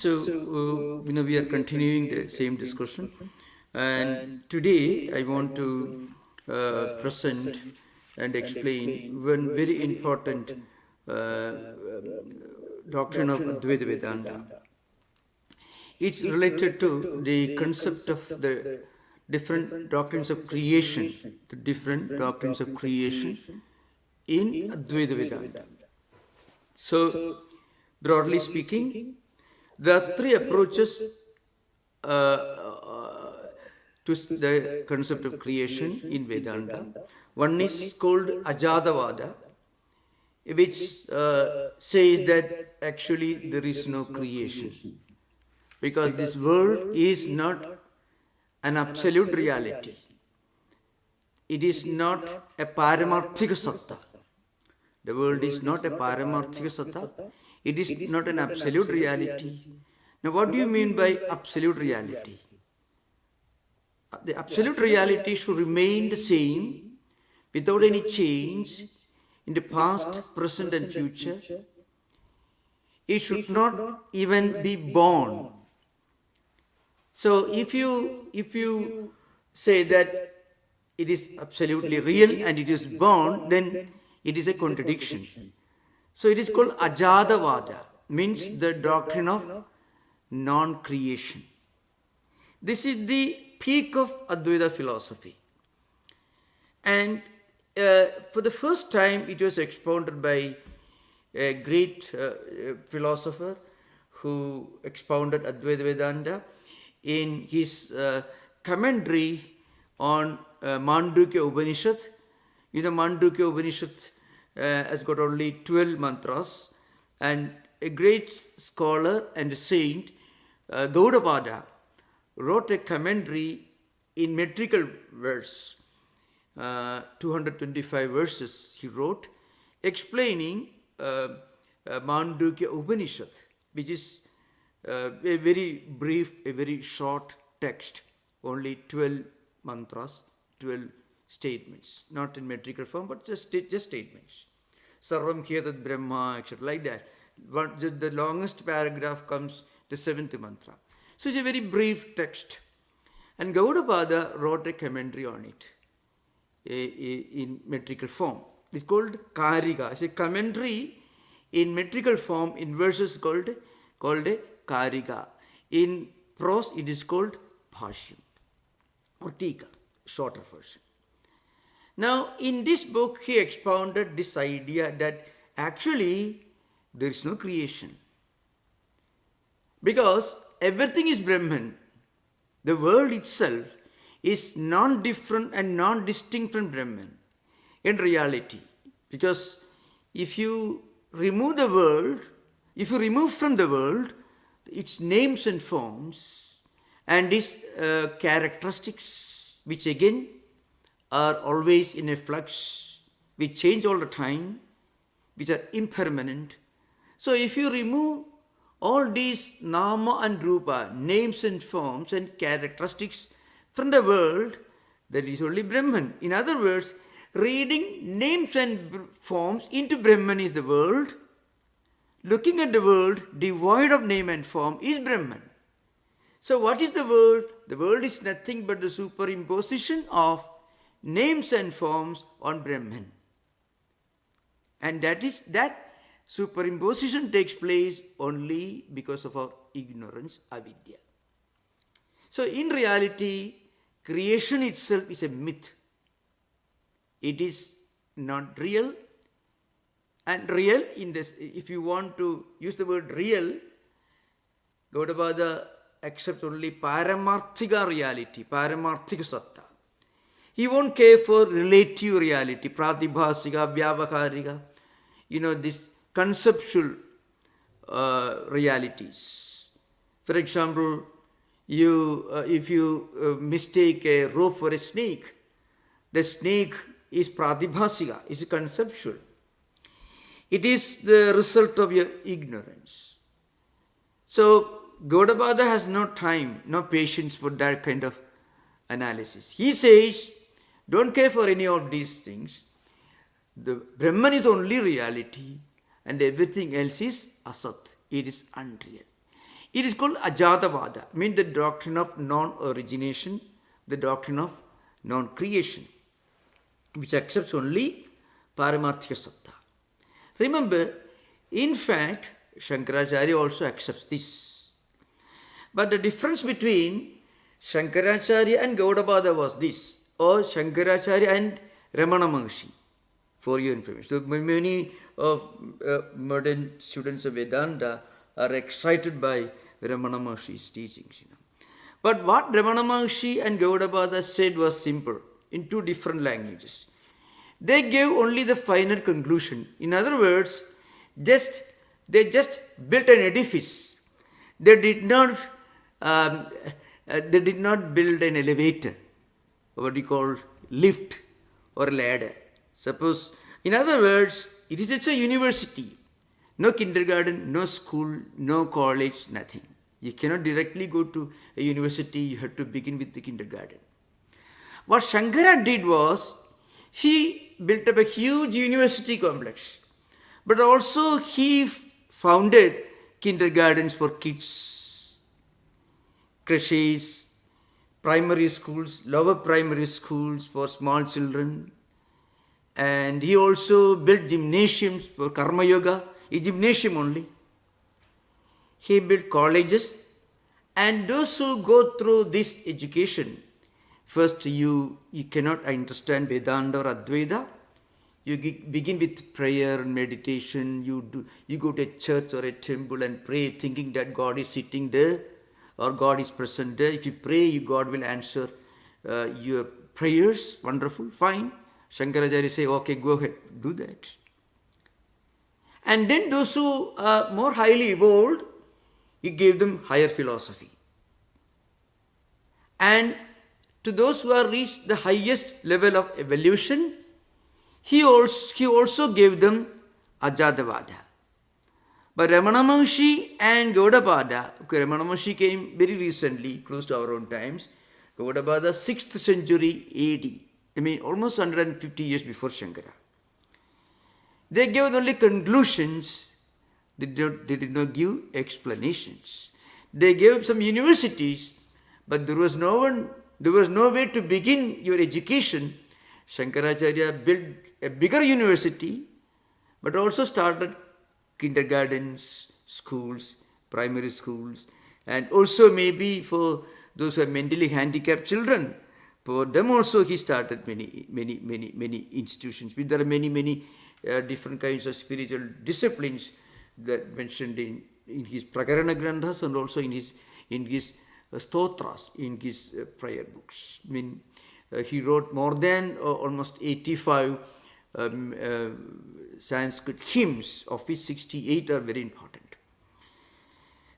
We are continuing the same discussion, and today I want to present and explain one very important doctrine of Advaita Vedanta. It's related to the concept of the different doctrines of creation, the different doctrines of creation in Advaita Vedanta. So, broadly speaking, there are three approaches to the concept of creation in Vedanta. One is called Ajatavada, which says that actually there is no creation, because this world is not an absolute reality. It is not a paramarthika satta. The world is not a paramarthika satta. It is not an absolute reality. Now, what do you mean by absolute reality? The absolute reality should remain the same without any change in the past, present and future. It should not even be born. So if you say that it is absolutely real and it is born, then it is a contradiction. So it is called Ajatavada, means the doctrine of non-creation. This is the peak of Advaita philosophy. And for the first time it was expounded by a great philosopher who expounded Advaita Vedanta in his commentary on Mandukya Upanishad. Mandukya Upanishad has got only 12 mantras, and a great scholar and a saint, Gaudapada, wrote a commentary in metrical verse, 225 verses he wrote, explaining Mandukya Upanishad, which is a very brief, a very short text, only 12 mantras, 12 statements, not in metrical form, but just statements. Sarvam Khetat Brahma, etc. like that. The longest paragraph comes the 7th mantra. So it's a very brief text. And Gaudapada wrote a commentary on it in metrical form. It's called Karika. It's a commentary in metrical form in verses called a Karika. In prose it is called Bhashyam or Tika, shorter version. Now in this book he expounded this idea that actually there is no creation, because everything is Brahman. The world itself is non-different and non-distinct from Brahman in reality. Because if you remove the world, if you remove from the world its names and forms and its characteristics, which again are always in a flux, which change all the time, which are impermanent. So if you remove all these nama and rupa, names and forms and characteristics from the world, there is only Brahman. In other words, reading names and forms into Brahman is the world. Looking at the world devoid of name and form is Brahman. So what is the world? The world is nothing but the superimposition of names and forms on Brahman. And that superimposition takes place only because of our ignorance, avidya. So in reality, creation itself is a myth. It is not real. And real, in this, if you want to use the word real, Gaudapada accepts only paramarthika reality, paramarthika satta. He won't care for relative reality, pratibhasika, vyavakarika, this conceptual realities. For example, if you mistake a rope for a snake, the snake is pratibhasika, is conceptual. It is the result of your ignorance. So Gaudapada has no time, no patience for that kind of analysis. He says, don't care for any of these things. The Brahman is only reality and everything else is asat. It is unreal. It is called Ajatavada, means the doctrine of non-origination, the doctrine of non-creation, which accepts only Paramarthika Satta. Remember, in fact, Shankaracharya also accepts this. But the difference between Shankaracharya and Gaudapada was this, or Shankaracharya and Ramana Maharshi, for your information. So many of modern students of Vedanta are excited by Ramana Maharshi's teachings. But what Ramana Maharshi and Gaudapada said was simple, in two different languages. They gave only the final conclusion. In other words, they just built an edifice. They did not build an elevator, what we call lift or ladder. Suppose, in other words, it is just a university. No kindergarten, no school, no college, nothing. You cannot directly go to a university, you have to begin with the kindergarten. What Shankara did was, he built up a huge university complex, but also he founded kindergartens for kids, creches, primary schools, lower primary schools for small children, and he also built gymnasiums for Karma Yoga, a gymnasium only. He built colleges, and those who go through this education, first you cannot understand Vedanta or Advaita. You begin with prayer and meditation. You go to a church or a temple and pray, thinking that God is sitting there or God is present there. If you pray, God will answer your prayers. Wonderful, fine. Shankaracharya say, okay, go ahead, do that. And then those who are more highly evolved, he gave them higher philosophy. And to those who have reached the highest level of evolution, he also gave them Ajatavada. But Ramana Maharshi and Gaudapada, Ramana Maharshi came very recently, close to our own times, Gaudapada 6th century AD, almost 150 years before Shankara. They gave only conclusions, they did not give explanations. They gave some universities, but there was no way to begin your education. Shankaracharya built a bigger university, but also started kindergartens, schools, primary schools, and also maybe for those who are mentally handicapped children, for them also he started many institutions. There are many different kinds of spiritual disciplines that mentioned in his Prakarana Granthas and also in his stotras, in his prayer books. He wrote more than almost 85 Sanskrit hymns, of which 68 are very important.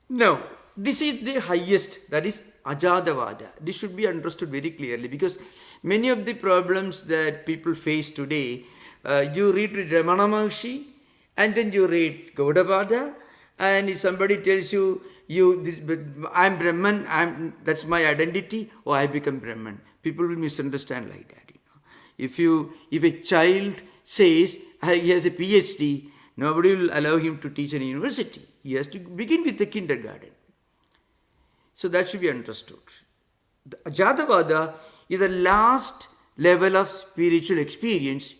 Now, this is the highest, that is Ajatavada. This should be understood very clearly, because many of the problems that people face today, you read Ramana Maharshi and then you read Gaudapada, and if somebody tells you, I'm Brahman, that's my identity, or I become Brahman. People will misunderstand like that. If a child says he has a PhD, nobody will allow him to teach in a university. He has to begin with the kindergarten. So that should be understood. The Ajatavada is the last level of spiritual experience.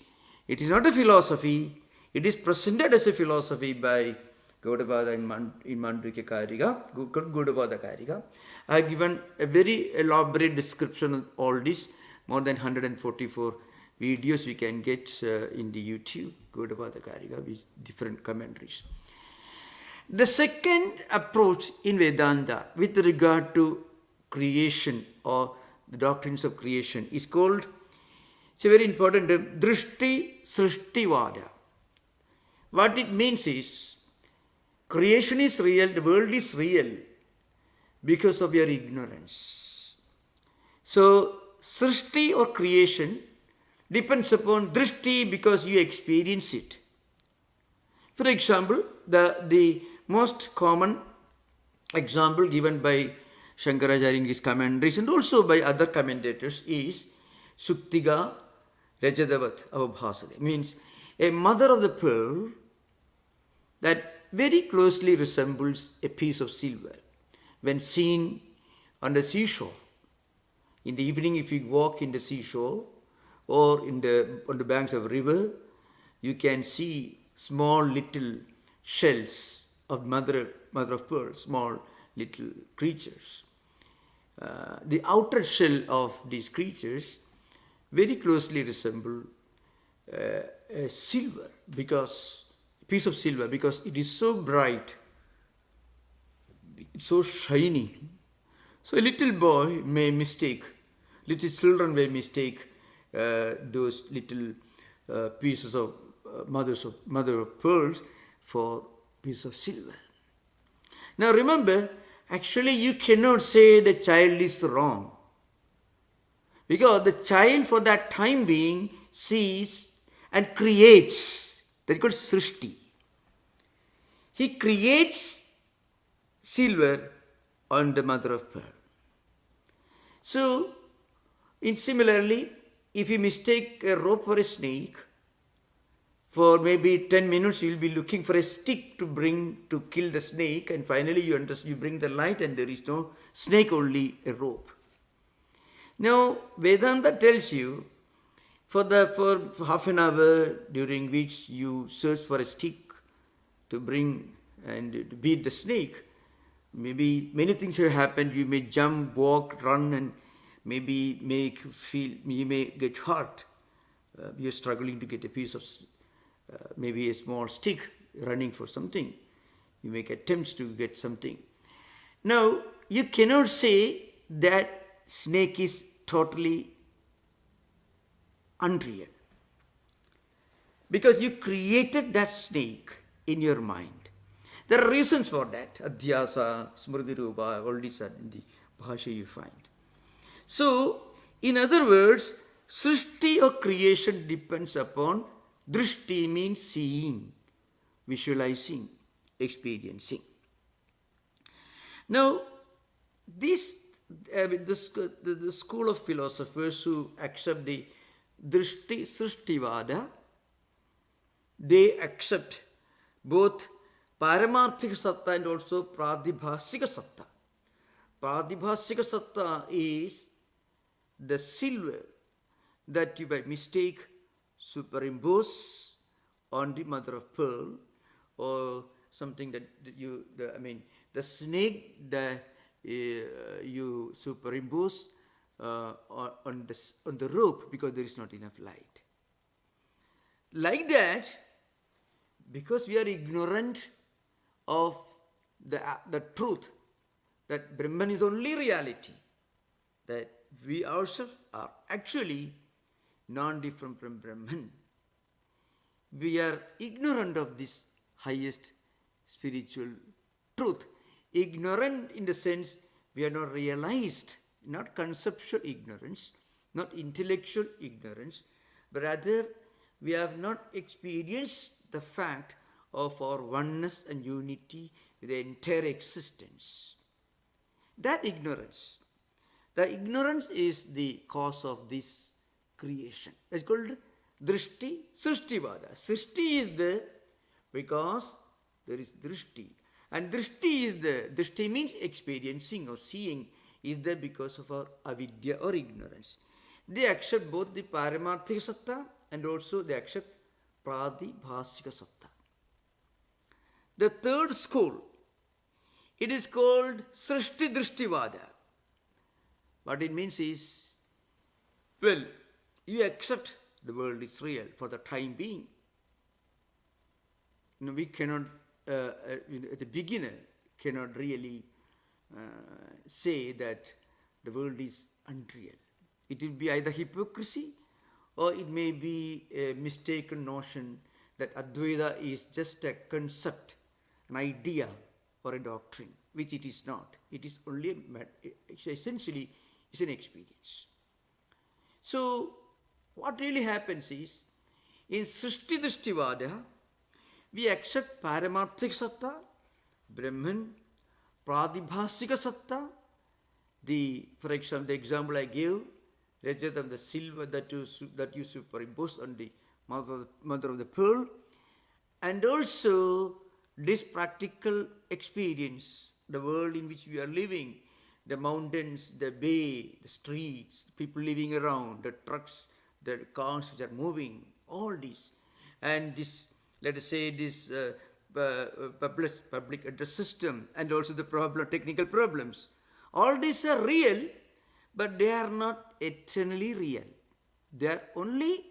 It is not a philosophy. It is presented as a philosophy by Gaudapada in Mandukya Karika, Gaudapada Karika. I have given a very elaborate description of all this, more than 144 videos we can get in the YouTube, Gaudapada Karika, with different commentaries. The second approach in Vedanta with regard to creation or the doctrines of creation is called, it's a very important term, Drishti Srishtivada. What it means is, creation is real, the world is real because of your ignorance. So, Srishti or creation depends upon Drishti because you experience it. For example, the most common example given by Shankaracharya in his commentaries and also by other commentators is Suktiga Rajadavat Avabhasade. Means a mother of the pearl that very closely resembles a piece of silver. when seen on the seashore. In the evening, if you walk in the seashore or on the banks of a river, you can see small little shells of mother of pearl, small little creatures. The outer shell of these creatures very closely resemble a silver, because piece of silver, because it is so bright, it's so shiny. So a little boy may mistake, little children may mistake those little pieces of mother of pearls for piece of silver. Now remember, actually you cannot say the child is wrong, because the child for that time being sees and creates. That's called srishti. He creates silver on the mother of pearl. So, similarly, if you mistake a rope for a snake, for maybe 10 minutes you will be looking for a stick to kill the snake, and finally you bring the light and there is no snake, only a rope. Now, Vedanta tells you, for half an hour during which you search for a stick to bring and to beat the snake, maybe many things have happened. You may jump, walk, run, and maybe you may get hurt. You're struggling to get a piece of, maybe a small stick, running for something. You make attempts to get something. Now, you cannot say that snake is totally unreal, because you created that snake in your mind. There are reasons for that. Adhyasa, Smriti Rupa, all these are in the Bhasha you find. So, in other words, Srishti or creation depends upon Drishti, means seeing, visualizing, experiencing. Now, the school of philosophers who accept the Drishti Srishtivada, they accept both Paramarthika Satta and also Pradibhasika Satta. Pradibhasika Satta is the silver that you by mistake superimpose on the mother of pearl, or something that the snake that you superimpose on the rope, because there is not enough light. Like that, because we are ignorant of the truth that Brahman is only reality, that we ourselves are actually non-different from Brahman. We are ignorant of this highest spiritual truth. Ignorant in the sense we are not realized, not conceptual ignorance, not intellectual ignorance, but rather we have not experienced the fact of our oneness and unity with the entire existence. That ignorance, the ignorance is the cause of this creation. It's called Drishti Srishtivada. Srishti is there because there is Drishti. And Drishti means experiencing or seeing, is there because of our avidya or ignorance. They accept both the Paramarthika Satta and also they accept Pradibhasika Satta. The third school, it is called Srishti Drishtivada. What it means is, well, you accept the world is real for the time being. We cannot, the beginner cannot really say that the world is unreal. It will be either hypocrisy or it may be a mistaken notion that Advaita is just a concept, an idea or a doctrine, which it is not. It is only, essentially, is an experience. So, what really happens is, in Srishti Drishtivada, we accept Paramarthika Satta, Brahman, Pradibhasika Satta, for example, the example I gave, Rajatam, the silver that you superimpose on the mother of the pearl, and also this practical experience the world in which we are living, the mountains, the bay, the streets, people living around, the trucks, the cars which are moving, all this. And this, let us say, this public address system, and also the technical problems. All these are real, but they are not eternally real. They are only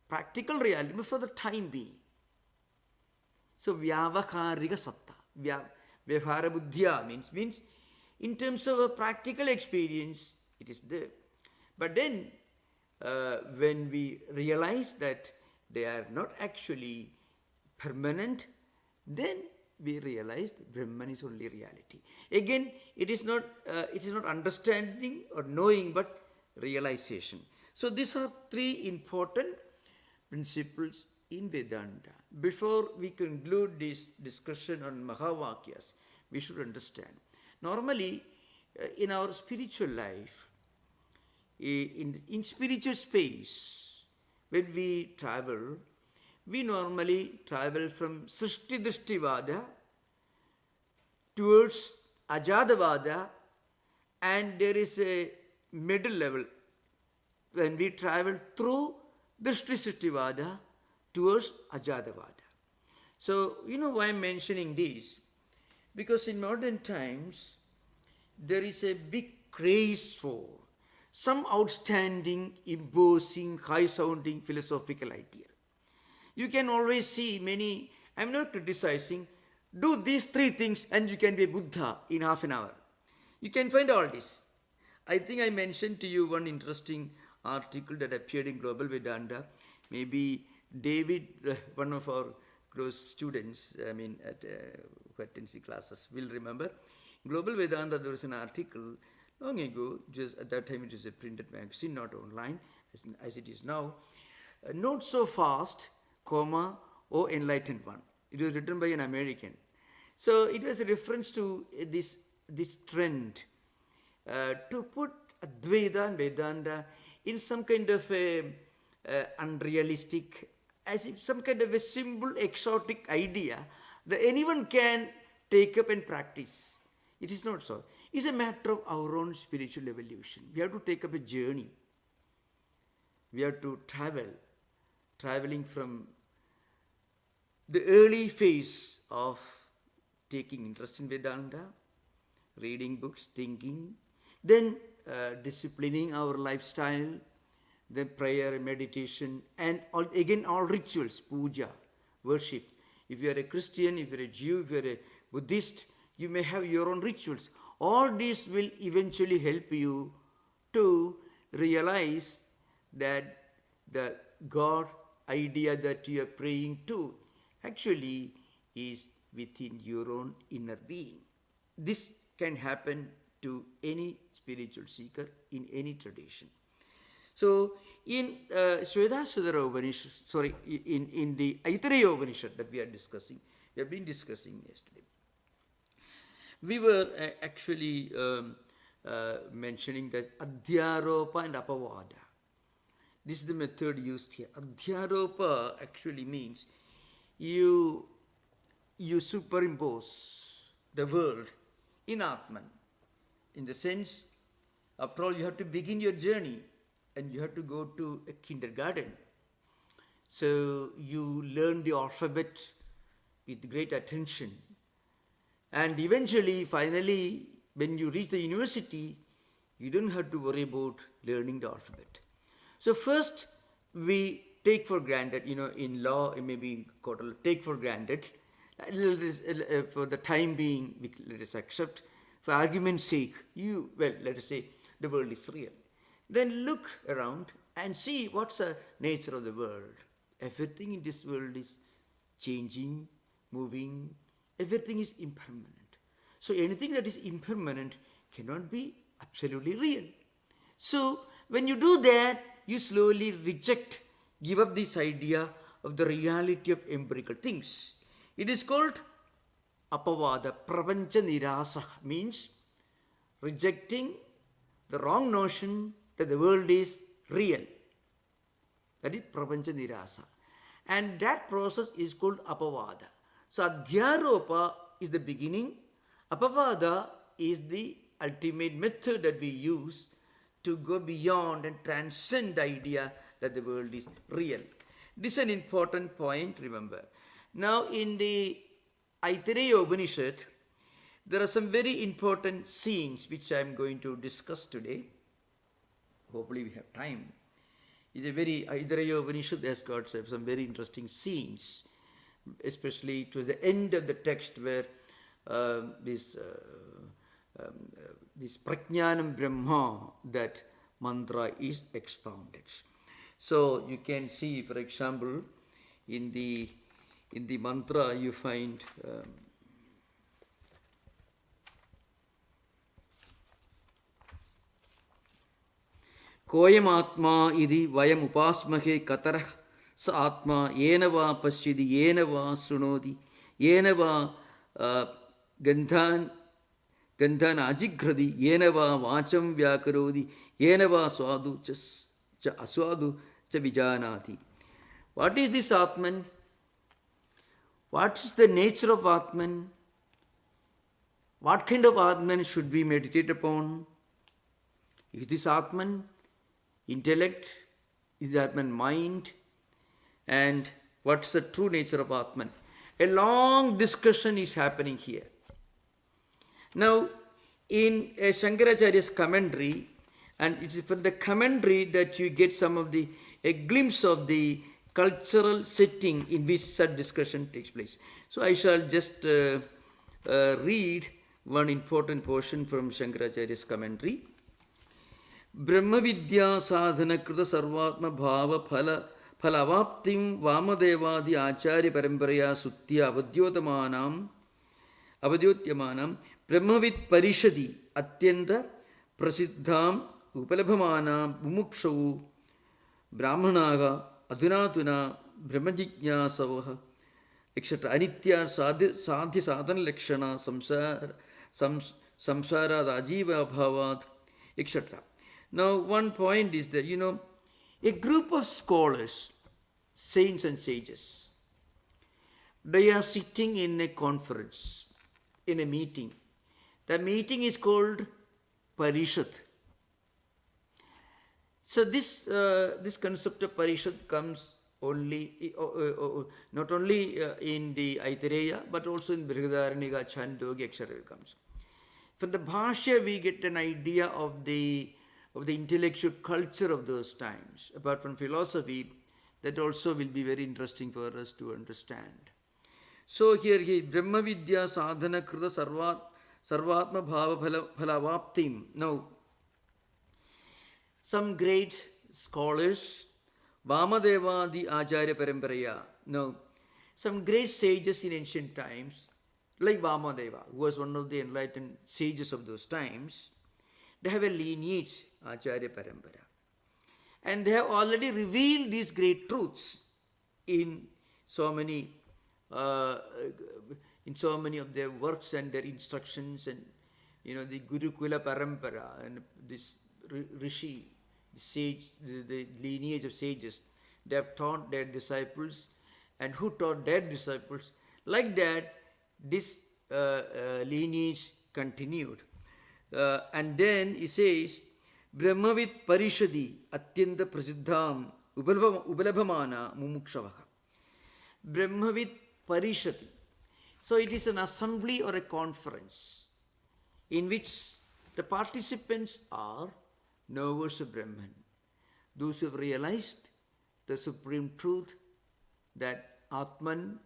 practical reality for the time being. So, vyavakarika satta. Vyavahara buddhya means in terms of a practical experience, it is there. But then, when we realize that they are not actually permanent, then we realize that Brahman is only reality. Again, it is not understanding or knowing, but realization. So these are three important principles in Vedanta. Before we conclude this discussion on Mahavakyas, we should understand. Normally, in our spiritual life, in spiritual space, when we travel, we normally travel from Srishti Drishtivada towards Ajadavada, and there is a middle level when we travel through Drishti Drishtivada towards Ajadavada. So, why I'm mentioning this? Because in modern times, there is a big craze for some outstanding, imposing, high-sounding philosophical idea. You can always see many, I'm not criticizing, do these three things and you can be a Buddha in half an hour. You can find all this. I think I mentioned to you one interesting article that appeared in Global Vedanta. Maybe David, one of our close students, who attends the classes, will remember. Global Vedanta, there was an article long ago, just at that time it was a printed magazine, not online, as it is now. Not so fast, O enlightened one. It was written by an American. So it was a reference to this trend to put Advaita and Vedanta in some kind of a unrealistic, as if some kind of a simple, exotic idea that anyone can take up and practice. It is not so. It's a matter of our own spiritual evolution. We have to take up a journey. We have to traveling from the early phase of taking interest in Vedanta, reading books, thinking, then disciplining our lifestyle, then prayer, meditation, and all rituals, puja, worship. If you are a Christian, if you are a Jew, if you are a Buddhist, you may have your own rituals. All these will eventually help you to realize that the God idea that you are praying to actually is within your own inner being. This can happen to any spiritual seeker in any tradition. So, in Shvedasudara Upanishad, in the Aitareya Upanishad that we have been discussing yesterday, we were actually mentioning that Adhyaropa and Apavada. This is the method used here. Adhyaropa actually means you superimpose the world in Atman. In the sense, after all, you have to begin your journey and you have to go to a kindergarten. So you learn the alphabet with great attention. And eventually, finally, when you reach the university, you don't have to worry about learning the alphabet. So first, we take for granted, in law, it may be called take for granted. For the time being, let us accept, for argument's sake, let us say the world is real. Then look around and see what's the nature of the world. Everything in this world is changing, moving, everything is impermanent. So anything that is impermanent cannot be absolutely real. So when you do that, you slowly give up this idea of the reality of empirical things. It is called Apavada, Prapancha Nirasa, means rejecting the wrong notion that the world is real. That is Prapancha Nirasa. And that process is called Apavada. So Adhyaropa is the beginning, Apavada is the ultimate method that we use to go beyond and transcend the idea that the world is real. This is an important point, remember. Now, in the Aitareya Upanishad, there are some very important scenes which I am going to discuss today. Hopefully, we have time. It's a very Aitareya Upanishad has got some very interesting scenes, especially towards the end of the text where this Prajnanam Brahma, that mantra is expounded. So you can see, for example, in the mantra you find Koyam Atma idi vayam upasmahe katarah sa Atma yena va pasyidi yena va srunodi yena va gandhan ajigradi yena va vacham vyakarodi yena va swadu cha aswadu cha vijanati. What is this Atman? What is the nature of Atman? What kind of Atman should we meditate upon? Is this Atman intellect? Is Atman mind? And what's the true nature of Atman? A long discussion is happening here. Now, in a Shankaracharya's commentary, and it is from the commentary that you get a glimpse of the cultural setting in which such discussion takes place. So I shall just read one important portion from Shankaracharya's commentary. Brahma Vidya Sadhana Krita Sarvatma Bhava Phalavaptim Vamadevadi Acharya Paramparaya Sutya Avadyotamanam Brahmavid Parishadi Atyanta Prasiddham Upalabhamana Mumukshau Brahmanaga Adunatuna Brahmajijñasavaha etc. Anitya Sadhi Sadhana Lakshana Samsara Rajiva Bhavat etc. Now, one point is that, a group of scholars, saints and sages, they are sitting in a conference, in a meeting. The meeting is called Parishad. So this concept of Parishad comes not only in the Aitareya, but also in Brihadaranyaka, Chandogya, etc. It comes. From the Bhashya, we get an idea of the intellectual culture of those times. Apart from philosophy, that also will be very interesting for us to understand. So here, Brahma Vidya Sadhana Krita Sarvatma Bhava Phalavaptim. Now, some great scholars, Vamadevadi Acharya Paramparaya. Now, some great sages in ancient times, like Vamadeva, who was one of the enlightened sages of those times, they have a lineage, Acharya Parampara. And they have already revealed these great truths in so many of their works and their instructions, and the Gurukula Parampara and this Rishi, the sage, the lineage of sages. They have taught their disciples, and who taught their disciples. Like that, this lineage continued. And then he says, Brahmavit Parishadi Atyanta Prasiddham Upalabhamana Mumukshavaha. Brahmavit Parishadi. So it is an assembly or a conference in which the participants are knowers of Brahman, those who have realized the supreme truth that Atman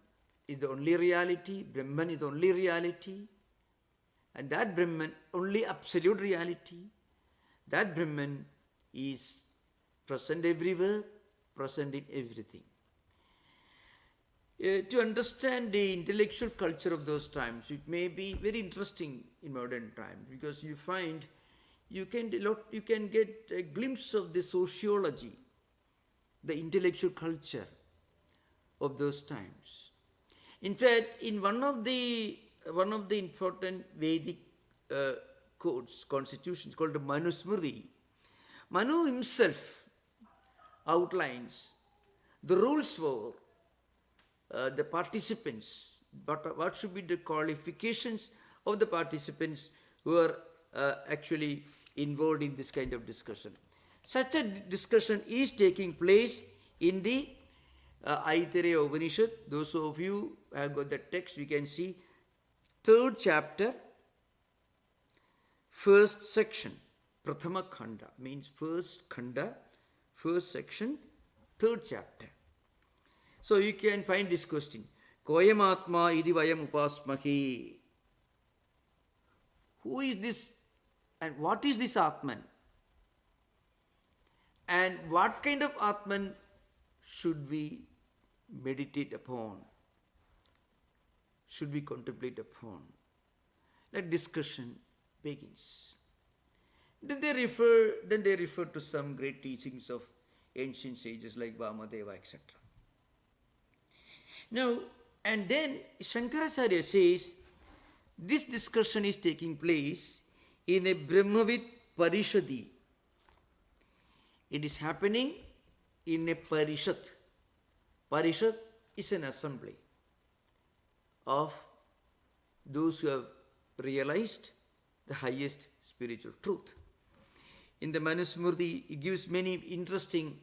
is the only reality, Brahman is the only reality, and that Brahman, only absolute reality, that Brahman is present everywhere, present in everything. To understand the intellectual culture of those times, it may be very interesting in modern times, because you find you can get a glimpse of the sociology, the intellectual culture of those times. In fact, in one of the important Vedic codes, constitutions called the Manusmriti, Manu himself outlines the rules for the participants, but what should be the qualifications of the participants who are actually involved in this kind of discussion. Such a discussion is taking place in the Aitareya Upanishad. Those of you who have got the text, we can see third chapter, first section. Prathama Khanda means first Khanda, first section, third chapter. So you can find this question. Koyam Atma idi vayam upasmahi. Who is this and what is this Atman? And what kind of Atman should we meditate upon? Should we contemplate upon? That discussion begins. Then they refer to some great teachings of ancient sages like Vamadeva, etc. Now, and then Shankaracharya says, this discussion is taking place in a Brahmavid Parishadi. It is happening in a Parishad. Parishad is an assembly of those who have realized the highest spiritual truth. In the Manusmriti, it gives many interesting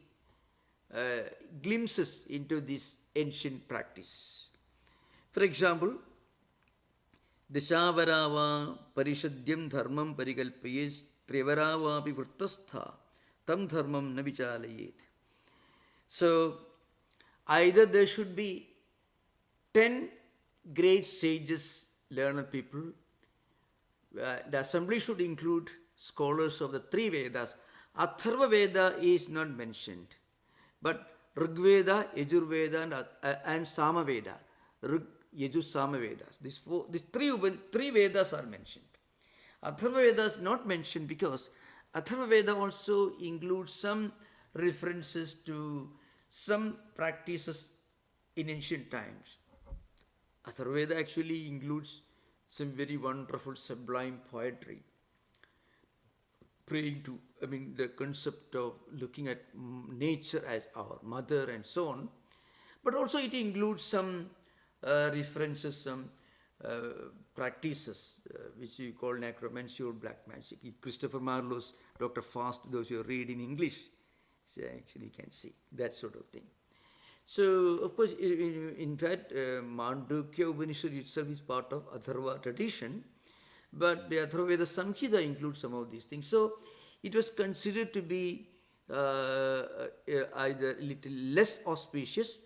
glimpses into this ancient practice. For example, Dashavarava Parishadyam Dharmam Parikalpayes Trivaravapi Vrtastha Tam Dharmam Navichalayet. So, either there should be 10 great sages, learned people. The assembly should include scholars of the three Vedas. Atharva Veda is not mentioned, but Rig Veda, Yajur Veda and Sama Veda. Rig, Yajur, Sama Vedas. These three Vedas are mentioned. Atharva Veda is not mentioned because Atharva Veda also includes some references to some practices in ancient times. Atharva Veda actually includes some very wonderful, sublime poetry, praying to, the concept of looking at nature as our mother and so on. But also it includes some references, some practices which we call necromancy or black magic. Christopher Marlowe's Dr. Fast, those who read in English, so actually you can see that sort of thing. So, of course, in fact, Mandukya Upanishad itself is part of Atharva tradition, but the Atharva Veda Samhita includes some of these things. So, it was considered to be either a little less auspicious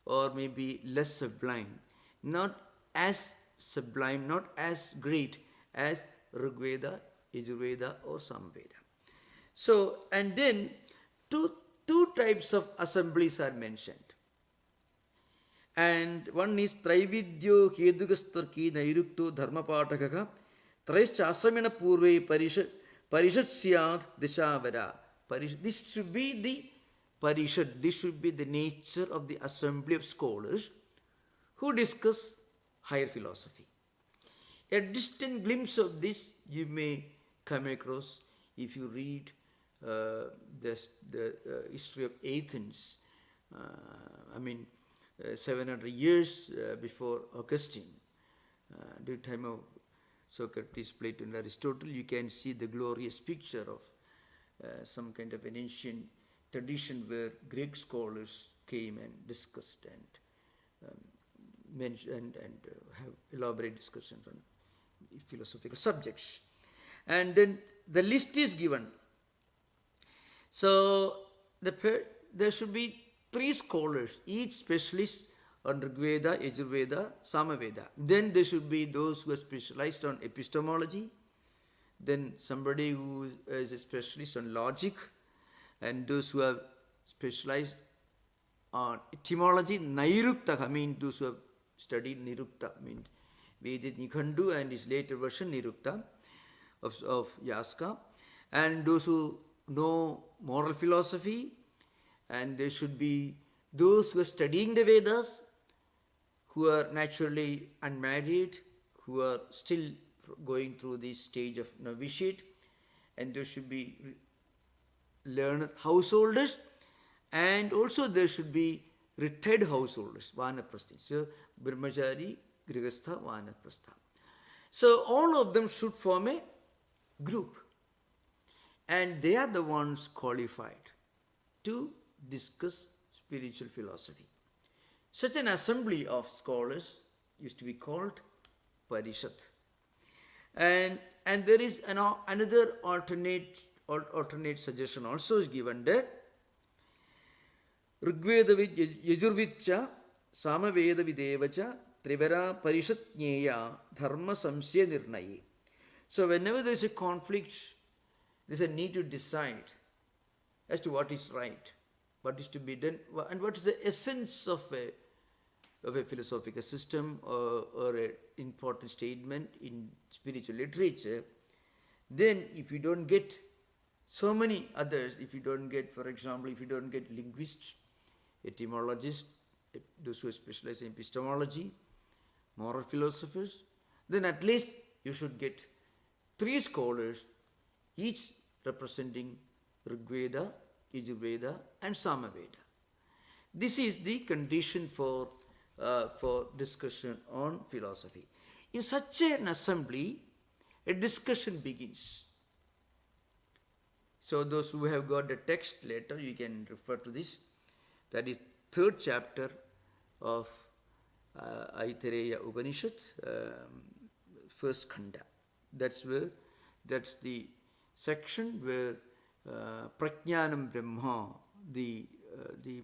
or maybe less sublime. Not as sublime, not as great as Rig Veda, Yajur Veda or Samveda. So, and then two types of assemblies are mentioned. And one is Traividyo Hedugastarki Nairukto Dharmapataka Traischasramina Purve Parishad Syad Dishavara. This should be the Parishad, this should be the nature of the assembly of scholars who discuss higher philosophy. A distant glimpse of this you may come across if you read the history of Athens. 700 years before Augustine, during the time of Socrates, Plato and Aristotle, you can see the glorious picture of some kind of an ancient tradition where Greek scholars came and discussed and mentioned and have elaborate discussions on philosophical subjects. And then the list is given. So there should be 3 scholars, each specialist on Rig Veda, Yajur Veda, Sama Veda. Then there should be those who are specialized on epistemology, then somebody who is a specialist on logic, and those who are specialized on etymology, Nairukta, those who have studied Nirukta, Vedit Nikhandu and his later version Nirukta of Yaska, and those who know moral philosophy. And there should be those who are studying the Vedas, who are naturally unmarried, who are still going through this stage of novitiate, and there should be learned householders, and also there should be retired householders, Vanaprastha. So, Brahmachari, Grihastha, Vanaprastha. So all of them should form a group. And they are the ones qualified to discuss spiritual philosophy. Such an assembly of scholars used to be called Parishat. And there is another alternate suggestion also is given that Rigvedavid Yajurvidcha Samavedavidevacha Trivara Parishatnyeya Dharma Samsya Nirnayi. So whenever there is a conflict, there is a need to decide as to what is right, what is to be done, and what is the essence of a philosophical system or an important statement in spiritual literature. Then if you don't get so many others, if you don't get, for example, if you don't get linguists, etymologists, those who specialize in epistemology, moral philosophers, then at least you should get 3 scholars, each representing Rigveda, Yajurveda and Samaveda. This is the condition for discussion on philosophy. In such an assembly, a discussion begins. So those who have got the text later, you can refer to this. That is 3rd chapter of Aitareya Upanishad, 1st Khanda. That's the section where Prajnanam Brahma, the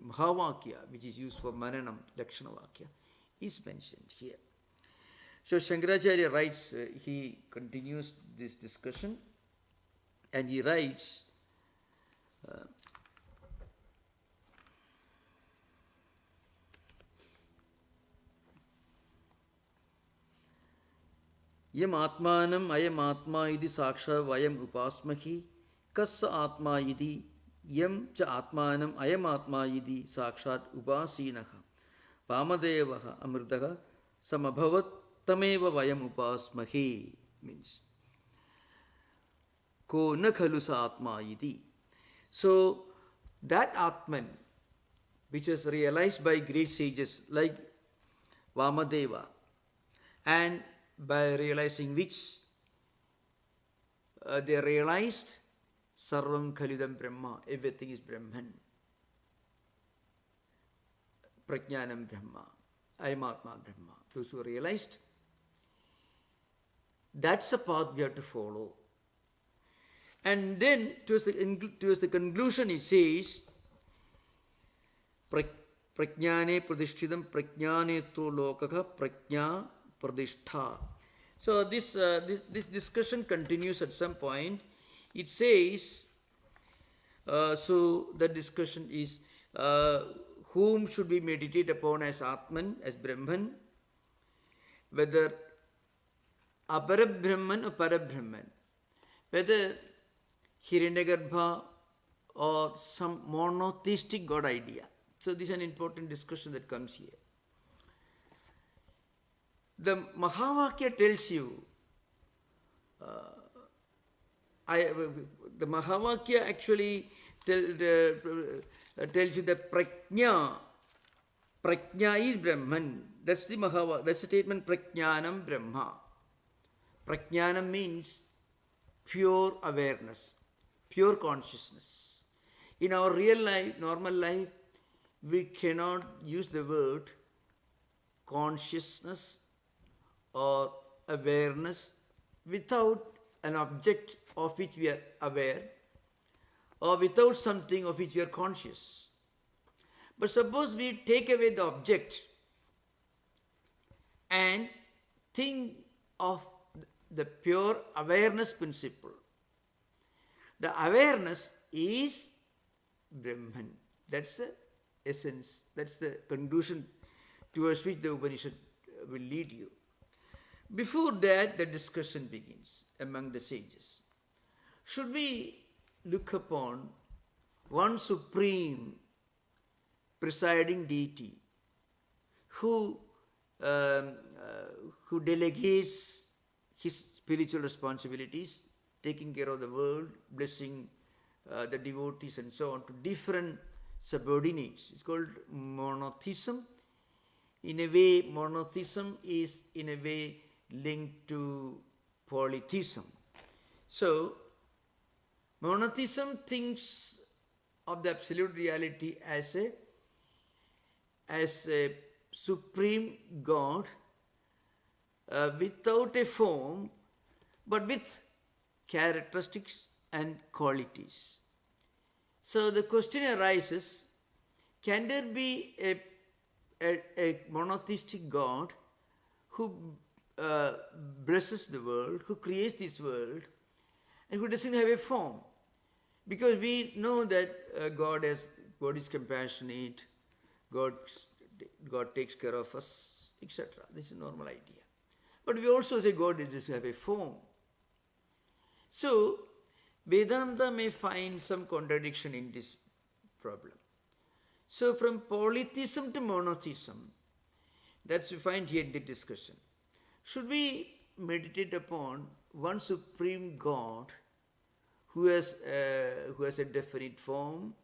Mahavakya, which is used for Mananam, Lakshana Vakya, is mentioned here. So Shankaracharya writes, he continues this discussion, and he writes, Yam atmanam ayam atma iti saksha vayam upasmahi kassa atma iti yam cha atmanam ayam atma iti sakshat upasinaha pamadevaha amritaha samabhavat tameva vayam upasmahi. Means ko na khalu sa atma iti. So that Atman which is realized by great sages like Vamadeva, and by realizing which they realized Sarvam Khalidam Brahma, everything is Brahman. Prajnanam Brahma, Ayamatma Brahma. Those who realized, that's a path we have to follow. And then towards the conclusion it says, Prajnane Pradishthidam Prajnane to Lokaka Prajna Pradishtha. So this discussion continues at some point. It says, so the discussion is, whom should we meditate upon as Atman, as Brahman, whether Aparabhrahman or Parabrahman, whether Hiranyagarbha or some monotheistic God idea. So this is an important discussion that comes here. The Mahavakya tells you, the Mahavakya actually tells you that Prajna is Brahman. That's the Mahavakya. That's the statement, Prajnanam Brahma. Prajnanam means pure awareness, pure consciousness. In our real life, normal life, we cannot use the word consciousness or awareness without an object of which we are aware, or without something of which we are conscious. But suppose we take away the object and think of the pure awareness principle. The awareness is Brahman. That's the essence, that's the conclusion towards which the Upanishad will lead you. Before that, the discussion begins among the sages. Should we look upon one supreme presiding deity who delegates his spiritual responsibilities, taking care of the world, blessing the devotees and so on, to different subordinates? It's called monotheism. In a way, monotheism is in a way linked to polytheism. So, monotheism thinks of the absolute reality as a supreme God without a form, but with characteristics and qualities. So the question arises, can there be a monotheistic God who blesses the world, who creates this world, and who doesn't have a form? Because we know that God is compassionate, God takes care of us, etc. This is a normal idea. But we also say God does have a form. So, Vedanta may find some contradiction in this problem. So, from polytheism to monotheism, that's we find here in the discussion. Should we meditate upon one supreme God who has a definite form,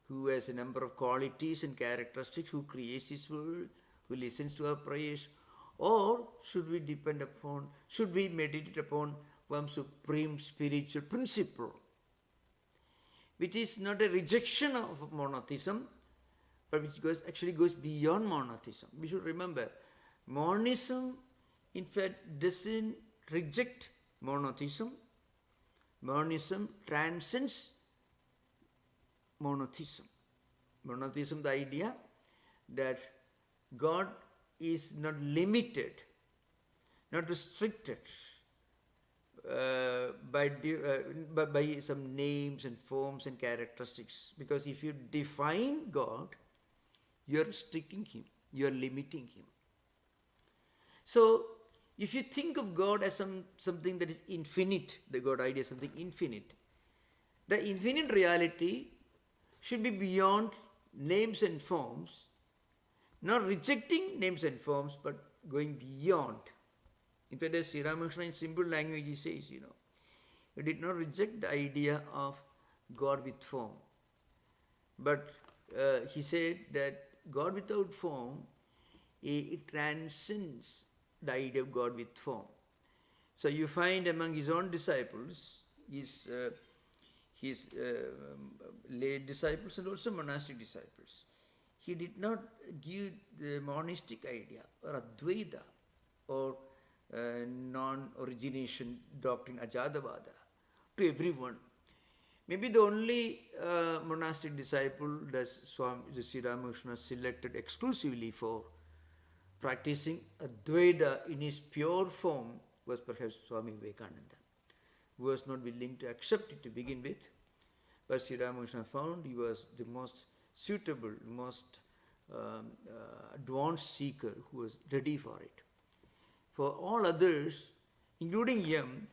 who has a number of qualities and characteristics, who creates this world, who listens to our prayers, or should we meditate upon one supreme spiritual principle, which is not a rejection of monotheism, but which actually goes beyond monotheism. We should remember, monism in fact doesn't reject monotheism. Monism transcends monotheism. Monotheism, the idea that God is not limited, not restricted by some names and forms and characteristics. Because if you define God, you are restricting Him, you are limiting Him. So, if you think of God as something that is infinite, the God idea is something infinite, the infinite reality should be beyond names and forms, not rejecting names and forms, but going beyond. In fact, as Sri Ramakrishna in simple language he says, he did not reject the idea of God with form. But he said that God without form, it transcends the idea of God with form. So you find among his own disciples, his lay disciples and also monastic disciples, he did not give the monistic idea or Advaita or non-origination doctrine Ajadavada to everyone. Maybe the only monastic disciple that Swami Sri Ramakrishna selected exclusively for practicing Advaita in his pure form was perhaps Swami Vivekananda, who was not willing to accept it to begin with. But Sri Ramakrishna found he was the most suitable, most advanced seeker who was ready for it. For all others, including him,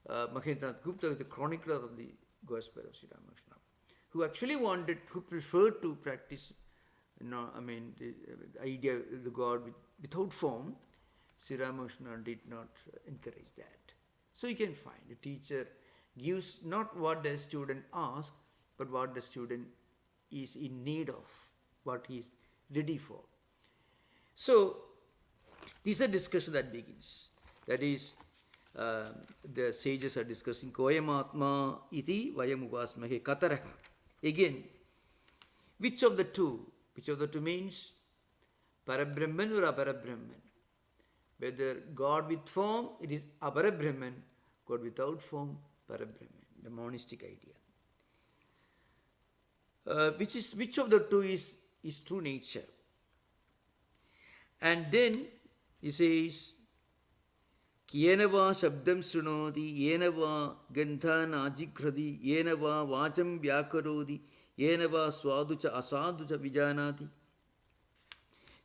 Mahendranath Gupta was the chronicler of the Gospel of Sri Ramakrishna, who actually who preferred to practice, the idea of the God without form. Sri Ramakrishna did not encourage that. So you can find the teacher gives not what the student asks, but what the student is in need of, what he is ready for. So, this is a discussion that begins. That is, the sages are discussing Koyamatma iti vayam upasmahe kataraka. Again, which of the two means Parabrahman or Aparabrahman? Whether God with form, it is Aparabrahman, God without form, Parabrahman, the monistic idea. Which of the two is true nature? And then he says, Kiyenava shabdam shrunoti, yenava gandhan ajikradi, yenava vacham vyakarodi, yenava swaducha asaducha vijanati.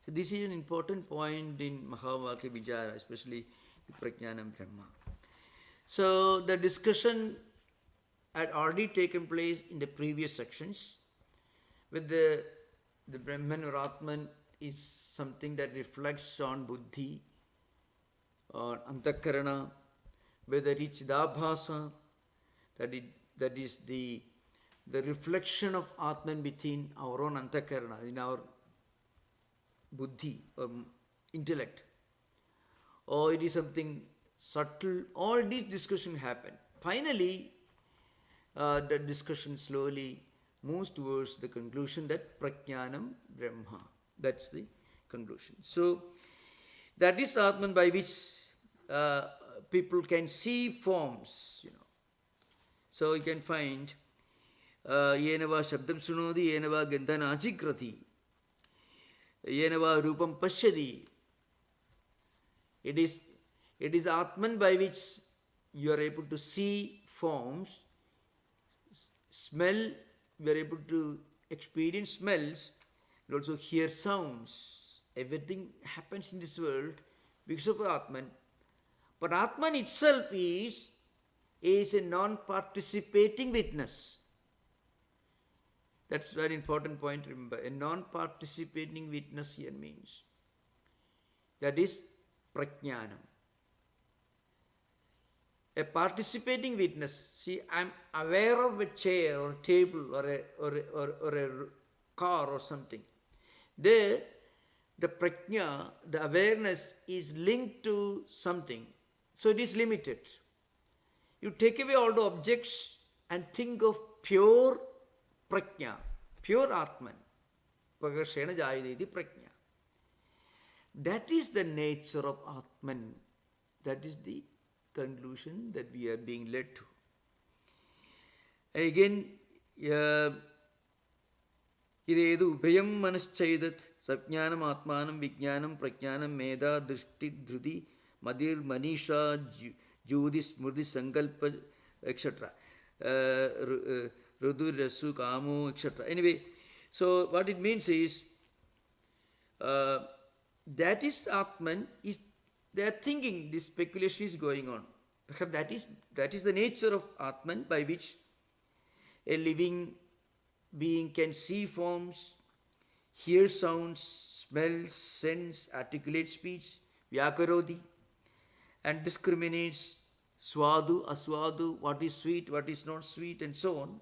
So this is an important point in Mahavakya Vichara, especially with Prajnanam Brahma. So the discussion had already taken place in the previous sections, with the Brahman or Atman is something that reflects on Buddhi, on Antakarana, whether it's Dabhasa, that is the reflection of Atman within our own Antakarana, in our Buddhi or intellect, or it is something subtle. All these discussions happen. Finally, the discussion slowly moves towards the conclusion that Prajnanam Brahma. That's the conclusion. So, that is Atman by which people can see forms, So you can find Yenava Shabdam Sunodi, Yenava Gandhana Achikrati, Yenava Rupam Pashyadi. It is Atman by which you are able to see forms, smell, you are able to experience smells, and also hear sounds. Everything happens in this world because of Atman. But Atman itself is a non-participating witness. That's a very important point to remember. A non-participating witness here means that is Prajnanam. A participating witness. See, I'm aware of a chair or a table or a car or something. There, the prajna, the awareness is linked to something. So it is limited. You take away all the objects and think of pure prajna, pure Atman. Prakashena jayadeti prajna. That is the nature of Atman. That is the conclusion that we are being led to. And again, Iredu Ubhayam Manaschaidat Sapjnanam Atmanam Vijnanam Prajnanam Meda Drishti Dhrudi Madir Manisha Judi Smurdi Sankalpa etc. Rudu Rasu Kamu etc. Anyway, so what it means is that is Atman, is they are thinking, this speculation is going on. Perhaps that is the nature of Atman by which a living being can see forms, hear sounds, smell, sense, articulate speech, vyakarodi, and discriminates swadu, aswadu, what is sweet, what is not sweet, and so on.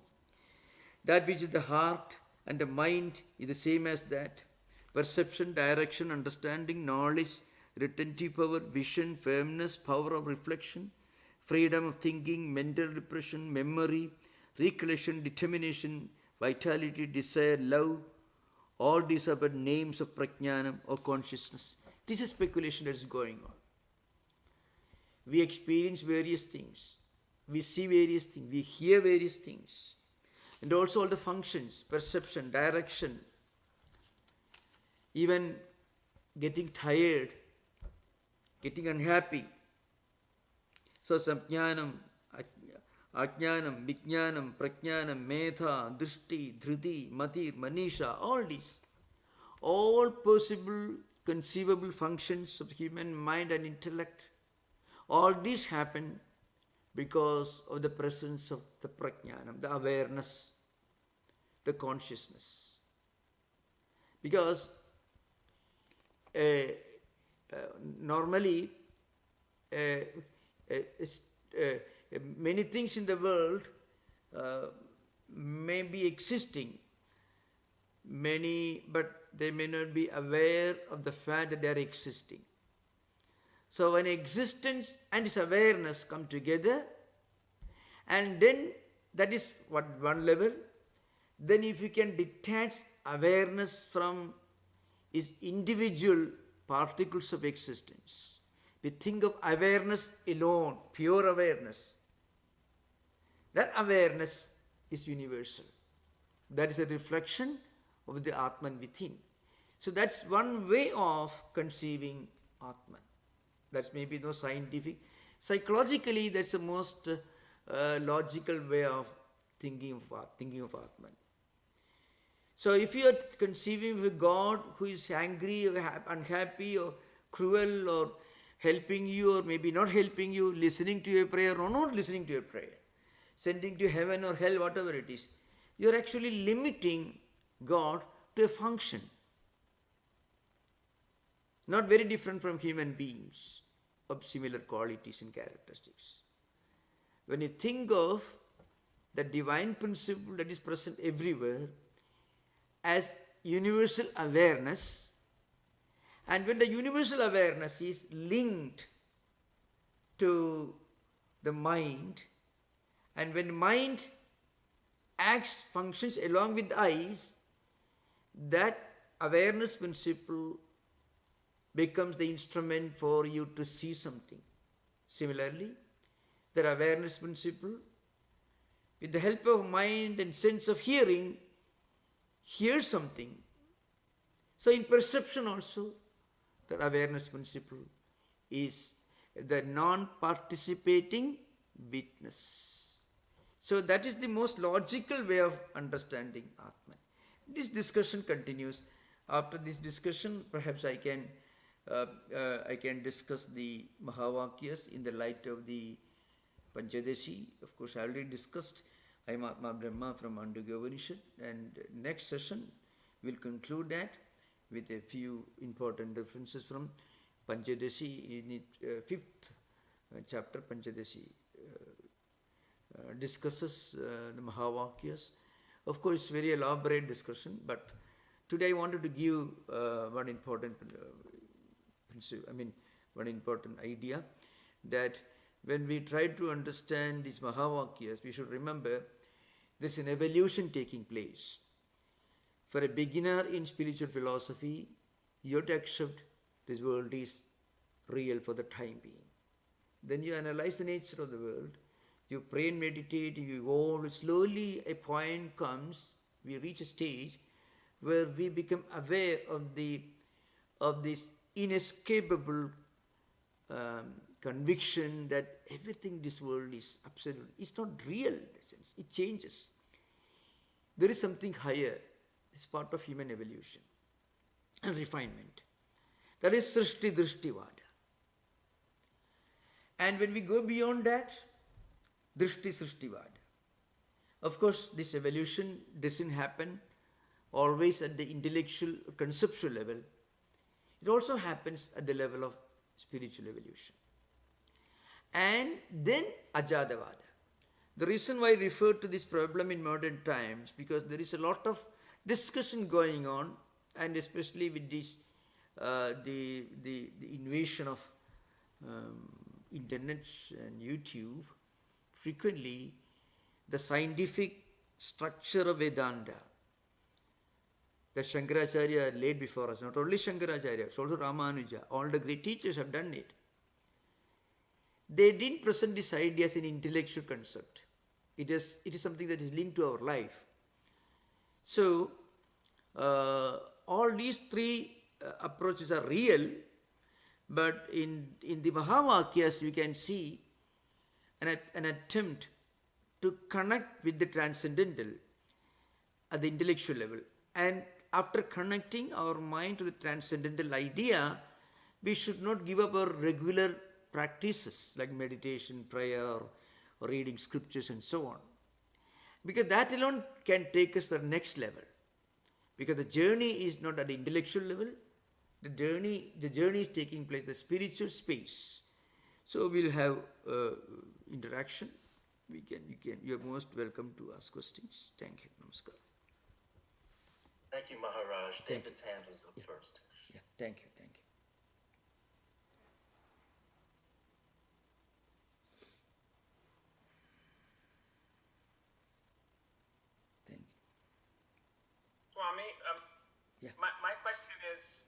That which is the heart and the mind is the same as that. Perception, direction, understanding, knowledge, retentive power, vision, firmness, power of reflection, freedom of thinking, mental repression, memory, recollection, determination, vitality, desire, love, all these are but names of prajnanam or consciousness. This is speculation that is going on. We experience various things, we see various things, we hear various things, and also all the functions, perception, direction, even getting tired, getting unhappy. So samjnanam, ajnanam, vijnanam, prajnanam, metha, drishti, dhriti, matir, manisha, all these, all possible conceivable functions of human mind and intellect, all these happen because of the presence of the prajnanam, the awareness, the consciousness. Because normally many things in the world may be existing, but they may not be aware of the fact that they are existing. So when existence and its awareness come together, and then that is one level, then if you can detach awareness from its individual particles of existence, we think of awareness alone, pure awareness. That awareness is universal. That is a reflection of the Atman within. So that's one way of conceiving Atman. That's maybe no scientific. Psychologically, that's the most logical way of thinking of Atman. So if you are conceiving of a God who is angry or unhappy or cruel or helping you or maybe not helping you, listening to your prayer or not listening to your prayer, sending to heaven or hell, whatever it is, you are actually limiting God to a function. Not very different from human beings of similar qualities and characteristics. When you think of the divine principle that is present everywhere as universal awareness, and when the universal awareness is linked to the mind, and when mind acts, functions along with eyes, that awareness principle becomes the instrument for you to see something. Similarly, the awareness principle, with the help of mind and sense of hearing, hears something. So in perception also, the awareness principle is the non-participating witness. So that is the most logical way of understanding Atman. This discussion continues. After this discussion, perhaps I can discuss the Mahavakyas in the light of the Panchadashi. Of course, I already discussed I am Atma Brahma from Andogya Upanishad, and next session we'll conclude that with a few important references from Panchadashi in its fifth chapter. Panchadashi discusses the Mahavakyas. Of course, it's very elaborate discussion, but today I wanted to give one important one important idea, that when we try to understand these Mahavakyas, we should remember there's an evolution taking place. For a beginner in spiritual philosophy, you have to accept this world is real for the time being. Then you analyze the nature of the world, you pray and meditate, you evolve. Slowly a point comes, we reach a stage where we become aware of this inescapable conviction that everything in this world is absolute. It's not real in a sense. It changes. There is something higher. It's part of human evolution and refinement. That is Srishti Drishtivada. And when we go beyond that, Drishti Srishtivada. Of course, this evolution doesn't happen always at the intellectual, conceptual level. It also happens at the level of spiritual evolution. And then Ajadavada. The reason why I refer to this problem in modern times, because there is a lot of discussion going on, and especially with this, the invasion of internet and YouTube, frequently the scientific structure of Vedanta that Shankaracharya laid before us, not only Shankaracharya, it's also Ramanuja, all the great teachers have done it. They didn't present this idea as an intellectual concept. It is something that is linked to our life. So, all these three approaches are real, but in the Mahavakyas you can see an attempt to connect with the transcendental at the intellectual level. And after connecting our mind to the transcendental idea, we should not give up our regular practices like meditation, prayer, or reading scriptures and so on. Because that alone can take us to the next level. Because the journey is not at the intellectual level, the journey is taking place in the spiritual space. So we'll have interaction. You are most welcome to ask questions. Thank you. Namaskar. Thank you, Maharaj. David's hand was up first. Yeah, thank you. Thank you. Thank you. Swami, Yeah. my question is,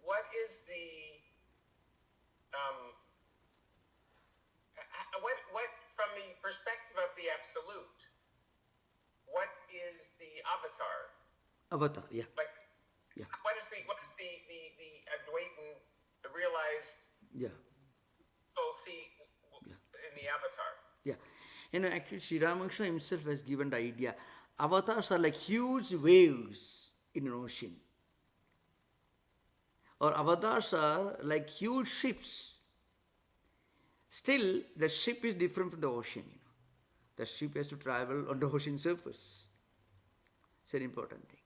what is the what from the perspective of the absolute, what is the avatar? Avatar, yeah. Like, Yeah. what is the Advaitin, the realized Yeah. soul see in the avatar? Yeah. Actually, Sri Ramakrishna himself has given the idea. Avatars are like huge waves in an ocean. Or avatars are like huge ships. Still, the ship is different from the ocean. The ship has to travel on the ocean surface. It's an important thing.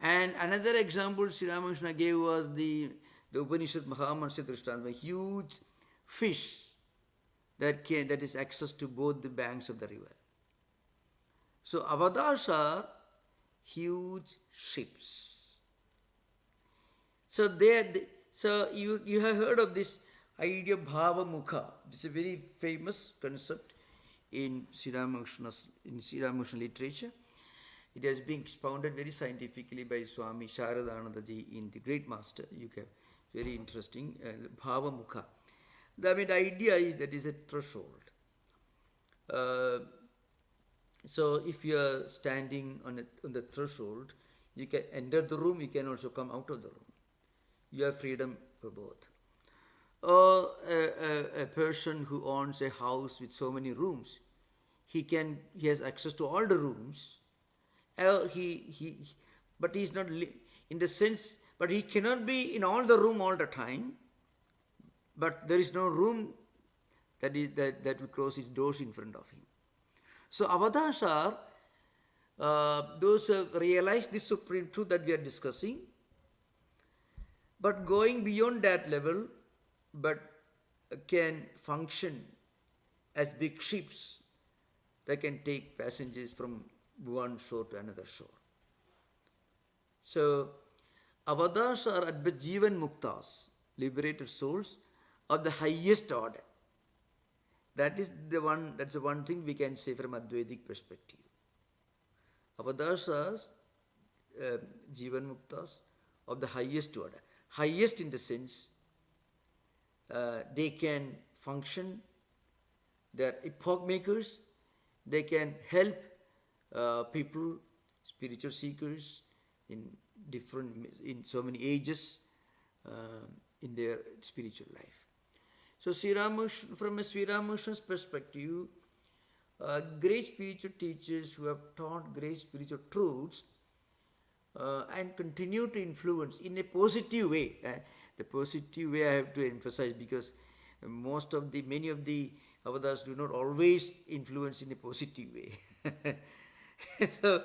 And another example Sri Ramakrishna gave was the Upanishad Mahamatsya Drishtanta, a huge fish that is access to both the banks of the river. So avatars are huge ships. So you have heard of this idea of bhava mukha. This is a very famous concept in Sri Ramakrishna's literature. It has been expounded very scientifically by Swami Sharadaanandaji in the Great Master. You have very interesting bhava mukha. The idea is that is a threshold. So if you are standing on the threshold, you can enter the room, you can also come out of the room. You have freedom for both. Or a person who owns a house with so many rooms, he has access to all the rooms. But he's not in the sense, but he cannot be in all the room all the time. But there is no room that will close its doors in front of him. So avatars are those who have realized this supreme truth that we are discussing, but going beyond that level, but can function as big ships that can take passengers from one shore to another shore. So avatars are Advaita Muktas, liberated souls of the highest order. That's the one thing we can say from Advaitic perspective. Avatars are Jivan Muktas of the highest order. Highest in the sense they can function, they are epoch makers, they can help people, spiritual seekers in so many ages in their spiritual life. So from a Sri Ramakrishna's perspective, great spiritual teachers who have taught great spiritual truths and continue to influence in a positive way. The positive way I have to emphasize, because many of the avatars do not always influence in a positive way. So,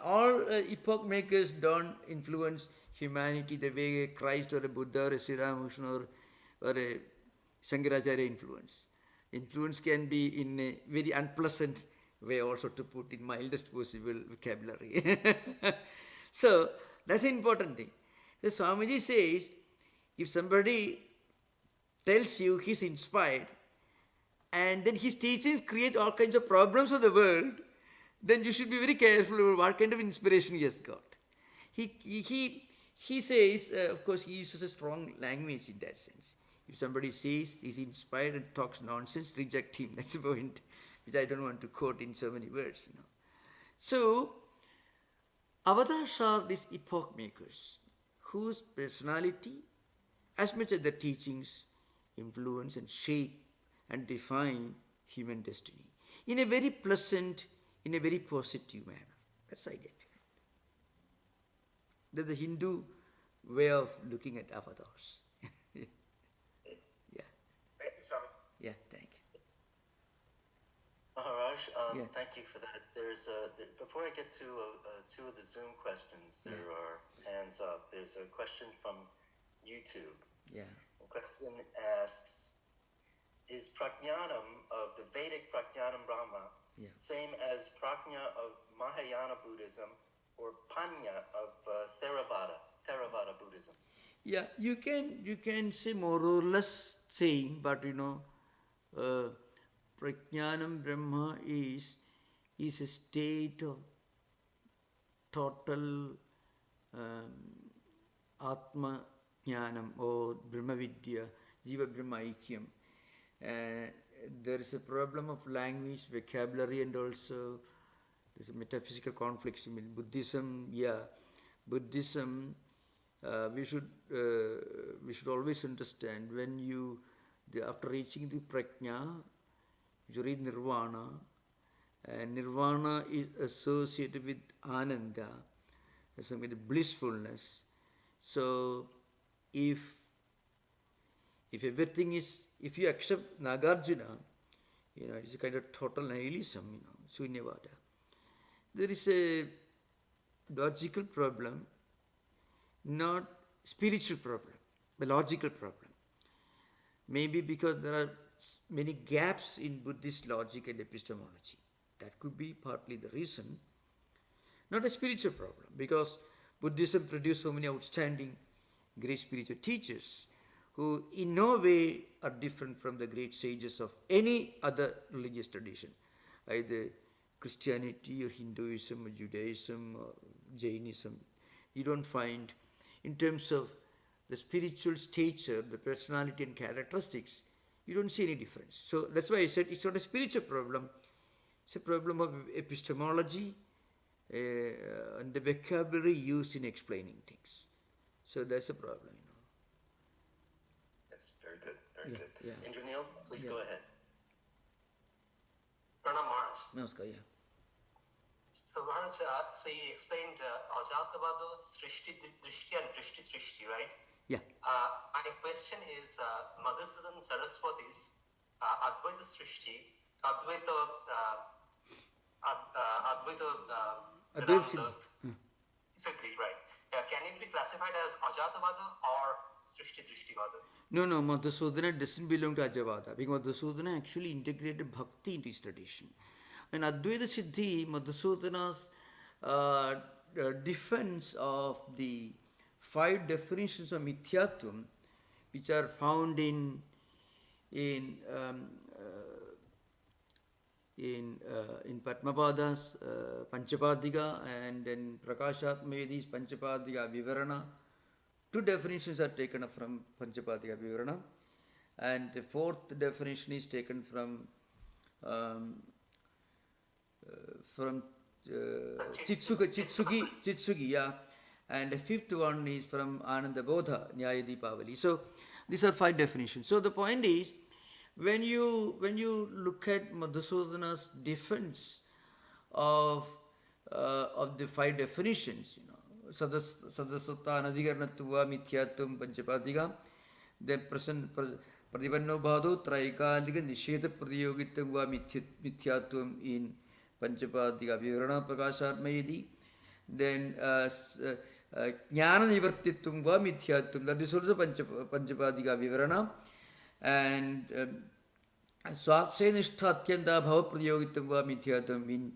all epoch makers don't influence humanity the way a Christ or a Buddha or a Sri Ramakrishna or a Shankaracharya influence. Influence can be in a very unpleasant way also, to put in mildest possible vocabulary. So that's the important thing. The Swamiji says, if somebody tells you he's inspired and then his teachings create all kinds of problems for the world, then you should be very careful about what kind of inspiration he has got. He says, of course, he uses a strong language in that sense. If somebody says he's inspired and talks nonsense, reject him. That's the point, which I don't want to quote in so many words. So, avatars are these epoch makers whose personality, as much as the teachings, influence and shape and define human destiny in a very pleasant, in a very positive manner. That's the idea. That's the Hindu way of looking at avatars. Yeah. Thank you, Swami. Yeah, thank you. Maharaj, Yeah. thank you for that. Before I get to two of the Zoom questions, there are hands up. There's a question from YouTube. Yeah. The question asks, is Prajnanam of the Vedic Prajnanam Brahma same as Prajna of Mahayana Buddhism or Panya of Theravada Buddhism? Yeah, you can say more or less same, but Prajnanam Brahma is a state of total Atma Jnanam or Brahma Vidya, Jiva Brahma Aikyam. There is a problem of language, vocabulary, and also there's a metaphysical conflicts. Buddhism, Buddhism, we should always understand when after reaching the prajna, you read nirvana, and nirvana is associated with ananda, with blissfulness. So if everything is, if you accept Nagarjuna, it's a kind of total nihilism, Sunyavada. There is a logical problem, not spiritual problem, but logical problem. Maybe because there are many gaps in Buddhist logic and epistemology. That could be partly the reason. Not a spiritual problem, because Buddhism produced so many outstanding great spiritual teachers who in no way are different from the great sages of any other religious tradition, either Christianity or Hinduism or Judaism or Jainism. You don't find, in terms of the spiritual stature, the personality and characteristics, you don't see any difference. So that's why I said it's not a spiritual problem, it's a problem of epistemology and the vocabulary used in explaining things. So that's a problem, Yes, very good, very good. Yeah. Indranil, please go ahead. Pranam Maharaj. Namaskar, yeah. So Maharaj, so you explained Ajatavada, Srishti Drishti and Drishti Srishti, right? Yeah. My question is Madhusudan Saraswati's Advaita Srishti, Advaita Advaita Vedanta Siddhi, right? Can it be classified as Ajatavada or Srishti Drishtivada? No, Madhusudana doesn't belong to Ajavada, because Madhusudana actually integrated bhakti into his tradition. And Advaita Siddhi, Madhusudana's defense of the 5 definitions of Mithyatvam, which are found in Padmapada's Panchapadika, and then Prakashatmayadi's Panchapadika Vivarana. 2 definitions are taken up from Panchapadika Vivarana, and the 4th definition is taken from Chitsuki, yeah, and the 5th one is from Ananda Bodha, Nyaya Deepavali. So these are 5 definitions. So the point is, when you look at Madhusudana's defense of the 5 definitions, Sadasata Nadigarnatva Mithyatvam Panchapadika, then present Pradipanno Bhado Traikalika Nisheta Pradiyogitva Mithyatvam in Panchapadika Vivarana Prakashatmayadi, then Jnana Nivartitvam Va Mithyatvam, that is also Panchapadika Vivarana, and Swatsya Nishtha Atyanta Bhava Pradiyogitvam Va Mithyatvam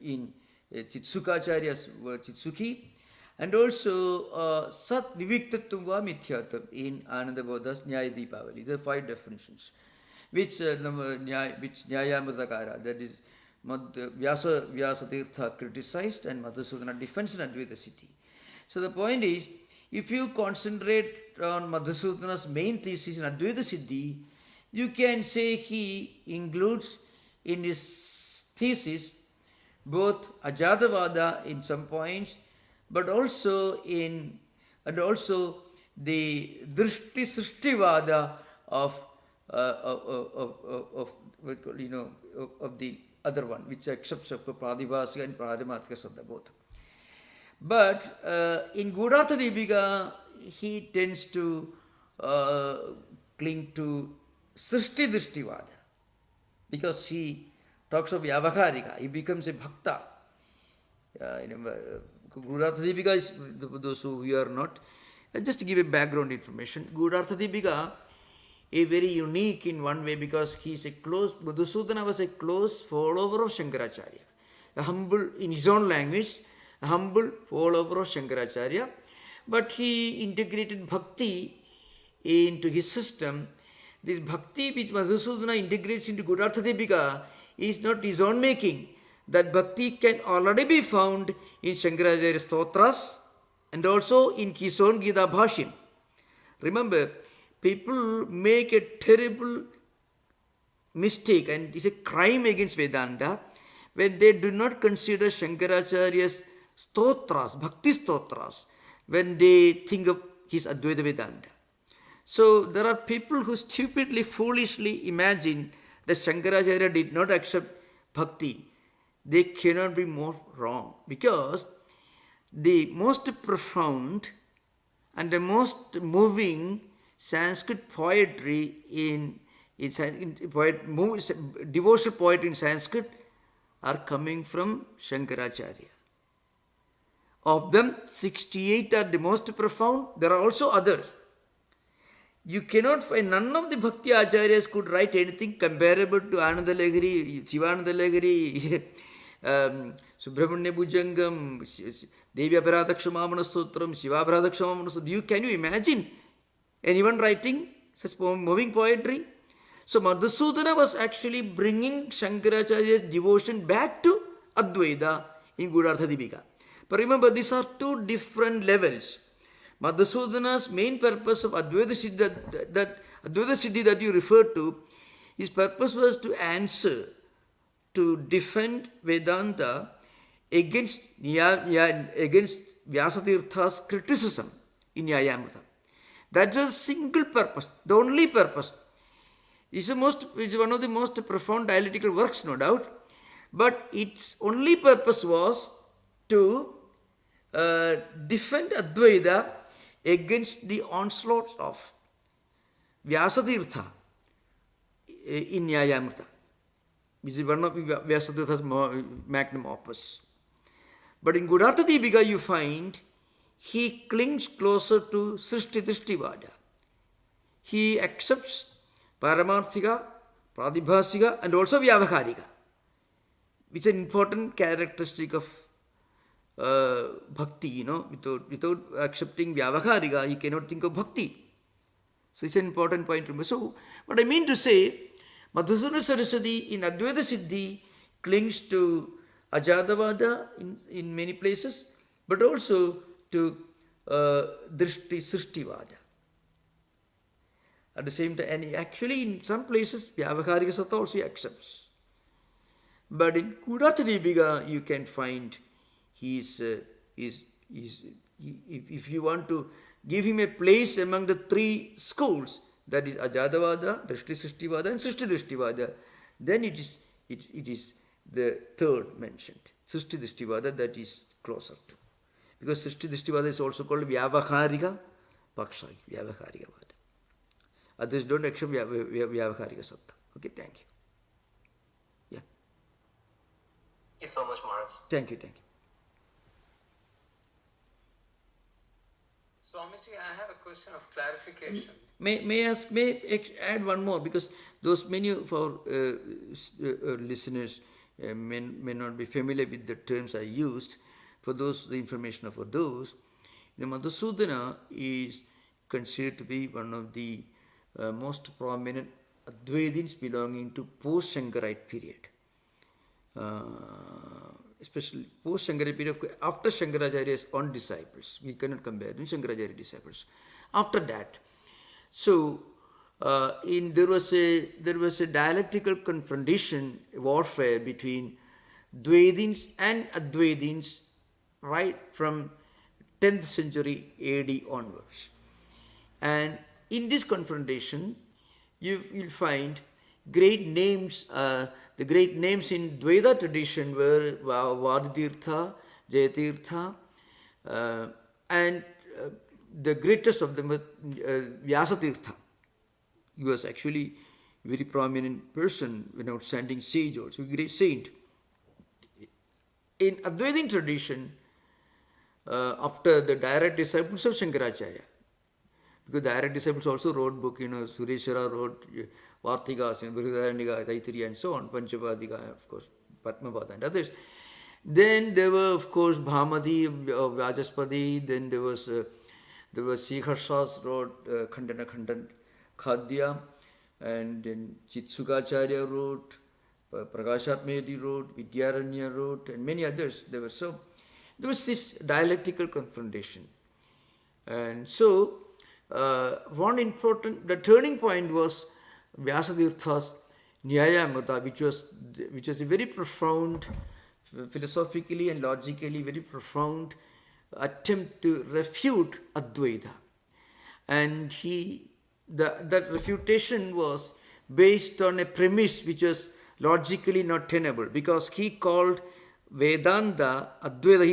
in Chitsukacharya's Chitsuki, and also Sat Viviktatvam Va Mithyatvam in Ananda Bodha's Nyaya Deepavali. There are 5 definitions, which Nyayamritakara, that is Vyasa Tirtha criticized and Madhusudana defends in Advaita Siddhi. So the point is, if you concentrate on Madhusudana's main thesis in Advaita Siddhi, you can say he includes in his thesis both Ajatavada in some points, but also the Drishti Srishtivada of the other one, which accepts of Pradibhasika and Pradimarthika Sabda both. But in Gudartha Deepika, he tends to cling to Srishti Drishtivada, because he talks of Vyavaharika, he becomes a bhakta. Gudartha Deepika is, those who are not, just to give a background information, Gudartha Deepika is very unique in one way, because he is Madhusudana was a close follower of Shankaracharya, a humble, in his own language, a humble follower of Shankaracharya, but he integrated bhakti into his system. This bhakti which Madhusudana integrates into Gudartha Deepika is not his own making. That bhakti can already be found in Shankaracharya Stotras and also in his own Gita Bhashyan. Remember, people make a terrible mistake, and it's a crime against Vedanta when they do not consider Shankaracharya's Stotras, Bhakti Stotras, when they think of his Advaita Vedanta. So there are people who stupidly, foolishly imagine that Shankaracharya did not accept bhakti. They cannot be more wrong, because the most profound and the most moving Sanskrit poetry devotional poetry in Sanskrit are coming from Shankaracharya. Of them, 68 are the most profound. There are also others. You cannot find, none of the Bhakti Acharyas could write anything comparable to Anandalagiri, Sivanandalagiri, Subramanya Bhujangam, Devi Aparadakshamamana Sutram, Shiva Aparadakshamamana Sutram. Can you imagine Anyone writing such moving poetry? So Madhusudana was actually bringing Shankaracharya's devotion back to Advaita in Gudartha Dipika. But remember, these are two different levels. Madhusudana's main purpose of Advaita Siddhi that you referred to, his purpose was to answer, to defend Vedanta against Vyasatirtha's criticism in Nyayamrita. That was single purpose, the only purpose. It's one of the most profound dialectical works, no doubt. But its only purpose was to defend Advaita against the onslaughts of Vyasatirtha in Nyayamrita, which is one of Vyasatirtha's magnum opus. But in Gudartha Dipika you find he clings closer to Srishti Drishtivada. He accepts Paramarthika, Pradibhasika and also Vyavaharika, which is an important characteristic of bhakti, without accepting Vyavaharika, he cannot think of bhakti. So it's an important point to remember. So what I mean to say, Madhusudana Saraswati in Advaita Siddhi clings to Ajadavada in many places, but also to Drishti Srishtivada. At the same time, and actually in some places, Vyavaharika Sattva also accepts. But in Gudartha Dipika, you can find if you want to give him a place among the three schools, that is Ajadavada, Drishti Srishtivada and Srishti Drishtivada, then it is the third mentioned, Srishti Drishtivada, that is closer to. Because Srishti Drishtivada is also called Vyavaharika Paksha, Vyavaharika Vada. Others don't accept Vyavaharika Sattva. Okay, thank you. Yeah. Thank you so much, Maharaj. Thank you. Swamiji, I have a question of clarification. May add one more, because those many of our listeners may not be familiar with the terms I used. For those, the information for those, Madhusudana is considered to be one of the most prominent Advaitins belonging to post-Shankarite period. Especially post-Shankarite period, after Shankaracharya's own disciples. We cannot compare with Shankaracharya disciples. After that, so there was a dialectical confrontation, warfare between Dvaitins and Advaitins right from 10th century AD onwards. And in this confrontation, you'll find great names. The great names in Dvaita tradition were Vaditirtha, Jayatirtha, and the greatest of them was Vyasatirtha. He was actually a very prominent person, an outstanding sage also, a great saint. In Advaitin tradition, after the direct disciples of Shankaracharya, because direct disciples also wrote book, Sureshwara wrote Vartikas, Brihadaranyaka, Taittiriya and so on, Panchapadika, of course, Padmapada and others. Then there were, of course, Bhamadi, Vajaspadi, then there was Sikharsas wrote Khandana Khandan Khadya, and then Chitsukacharya wrote, Prakashatmedi wrote, Vidyaranya wrote, and many others. There was this dialectical confrontation. And so, the turning point was Vyasatirtha's Nyayamrita, which was a very profound, philosophically and logically very profound attempt to refute Advaita. And that refutation was based on a premise which was logically not tenable, because he called Vedanta, Advaita,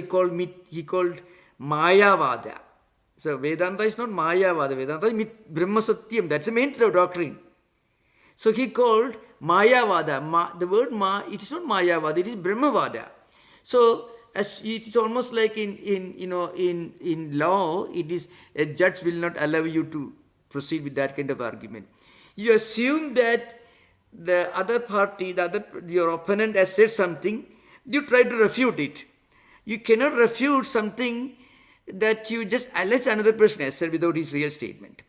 he called Mayavada. So Vedanta is not Mayavada, Vedanta is Brahma Satyam, that's the main doctrine. So he called Mayavada, the word Ma, it is not Mayavada, it is Brahmavada. So as it is almost like in law, it is a judge will not allow you to proceed with that kind of argument. You assume that the other party, your opponent has said something, you try to refute it. You cannot refute something that you just allege another person has said without his real statement.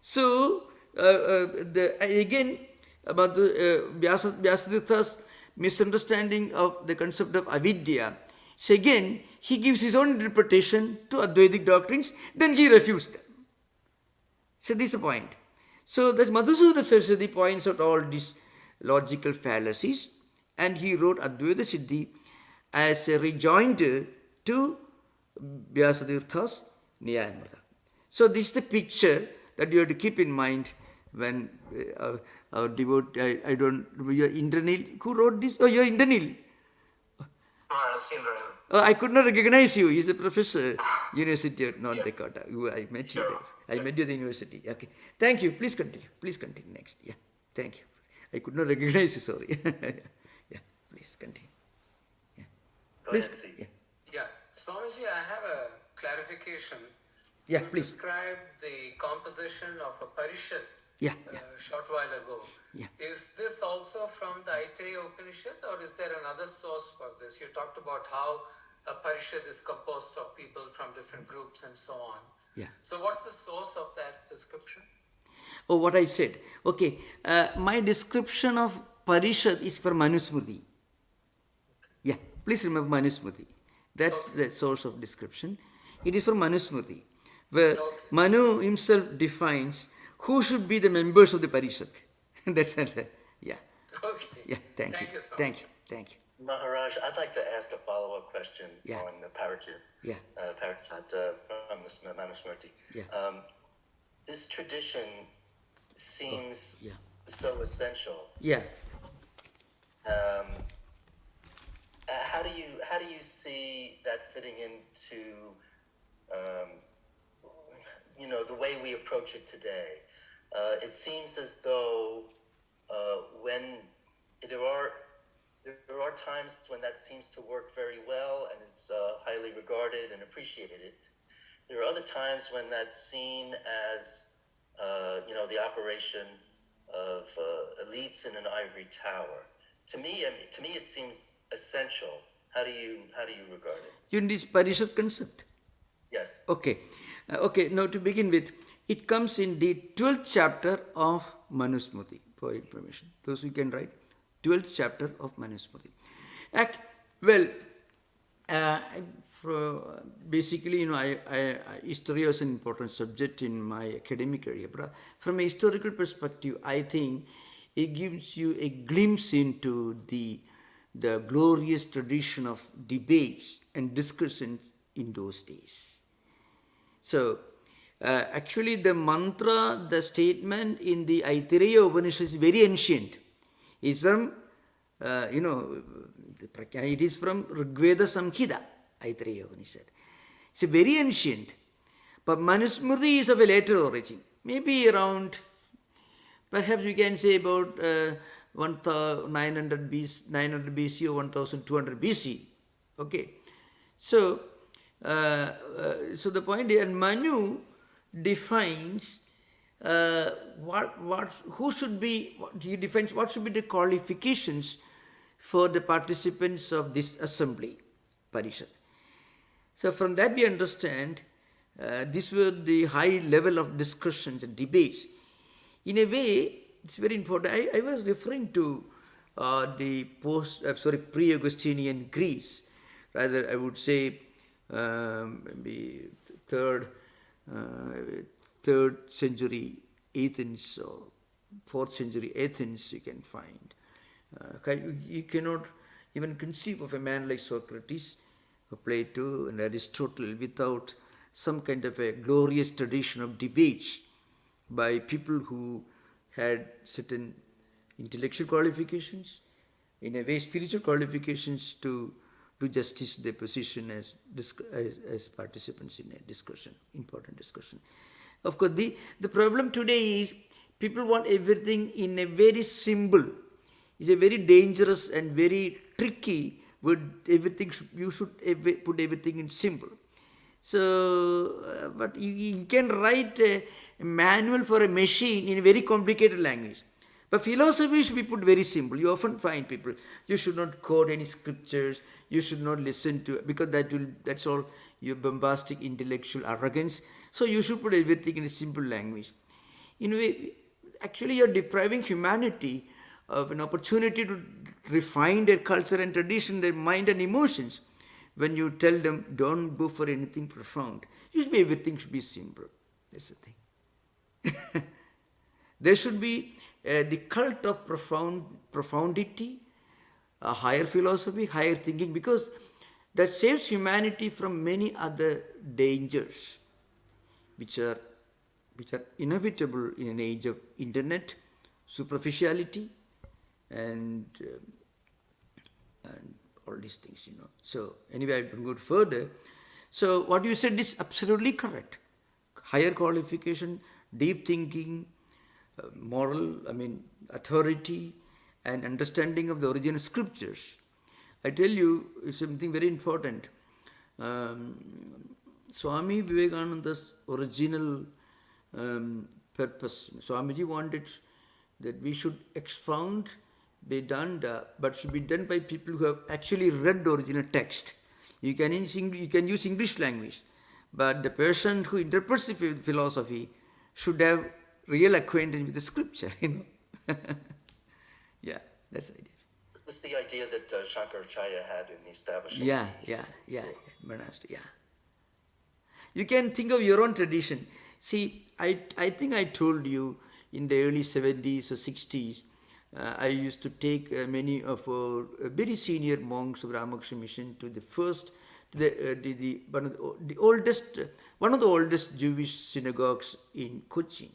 So, again, about the Vyasatirtha's misunderstanding of the concept of avidya. So again, he gives his own interpretation to Advaitic doctrines, then he refutes them. So this is the point. So this Madhusudana Saraswati points out all these logical fallacies, and he wrote Advaita Siddhi as a rejoinder to Vyasatirtha's Niyayamrita. So this is the picture that you have to keep in mind when our devotee, I don't remember, your Indranil, who wrote this? Oh, you're Indranil. I could not recognize you. He's a professor, University of North Dakota. I met you there. I met you at the university. Okay. Thank you. Please continue. Please continue next. Yeah. Thank you. I could not recognize you. Sorry. Yeah. Please continue. Yeah. Please. Yeah. Yeah. Swamiji, I have a clarification. Yeah, You please. described the composition of a parishad Yeah. a short while ago. Yeah. Is this also from the Aitareya Upanishad, or is there another source for this? You talked about how a parishad is composed of people from different groups and so on. Yeah. So what's the source of that description? Oh, what I said. Okay. My description of Parishad is for Manusmriti. Yeah. Please remember Manusmriti. That's the source of description. It is for Manusmriti, where Manu himself defines who should be the members of the Parishad. That's it. Yeah. Okay. Yeah. Thank you. so Thank much. you. Thank you. Maharaj, I'd like to ask a follow-up question Yeah. on the Parachat, Yeah. from the Manusmriti. Yeah. This tradition seems Yeah. so essential. Yeah. How do you see that fitting into the way we approach it today? It seems as though when there are times when that seems to work very well and is highly regarded and appreciated. There are other times when that's seen as the operation of elites in an ivory tower. To me, it seems essential. How do you regard it? In this Parishad concept. Yes. Okay. Now to begin with, it comes in the 12th chapter of Manusmriti, for information. Those who can write, 12th chapter of Manusmriti. Basically, history was an important subject in my academic area. But from a historical perspective, I think it gives you a glimpse into the glorious tradition of debates and discussions in those days. So, actually the mantra, the statement in the Aitareya Upanishad is very ancient. It's from, it is from Rigveda Samhita, Aitareya Upanishad. It's very ancient. But Manusmriti is of a later origin. Maybe around, perhaps we can say about 900 BC or 1200 BC. Okay. So the point is, and Manu defines he defines what should be the qualifications for the participants of this assembly, Parishad. So from that we understand these were the high level of discussions and debates. In a way, it's very important. I was referring to the pre-Augustinian Greece. Rather, I would say maybe third century Athens or 4th century Athens you can find. You cannot even conceive of a man like Socrates, or Plato and Aristotle without some kind of a glorious tradition of debates by people who had certain intellectual qualifications, in a way spiritual qualifications to do justice to their position as participants in a discussion, important discussion. Of course, the problem today is people want everything in a very simple. It's a very dangerous and very tricky word. You should put everything in simple. So, but you can write a manual for a machine in a very complicated language. But philosophy should be put very simple. You often find people, you should not quote any scriptures, you should not listen to, because that's all your bombastic intellectual arrogance. So you should put everything in a simple language. in a way, actually you're depriving humanity of an opportunity to refine their culture and tradition, their mind and emotions. When you tell them, don't go for anything profound. Usually everything should be simple. That's the thing. There should be the cult of profundity, a higher philosophy, higher thinking, because that saves humanity from many other dangers which are inevitable in an age of internet, superficiality, and all these things, So anyway, I will go further. So what you said is absolutely correct. Higher qualification, deep thinking, moral, authority, and understanding of the original scriptures. I tell you something very important. Swami Vivekananda's original purpose, Swamiji wanted that we should expound Vedanta, but should be done by people who have actually read the original text. You can use English language, but the person who interprets the philosophy should have real acquaintance with the scripture, Yeah, that's the idea. It's the idea that Shankaracharya had in establishing Monastery, You can think of your own tradition. See, I think I told you in the early 70s or 60s, I used to take many of our very senior monks of Ramakrishna Mission to the first, one of the oldest Jewish synagogues in Cochin.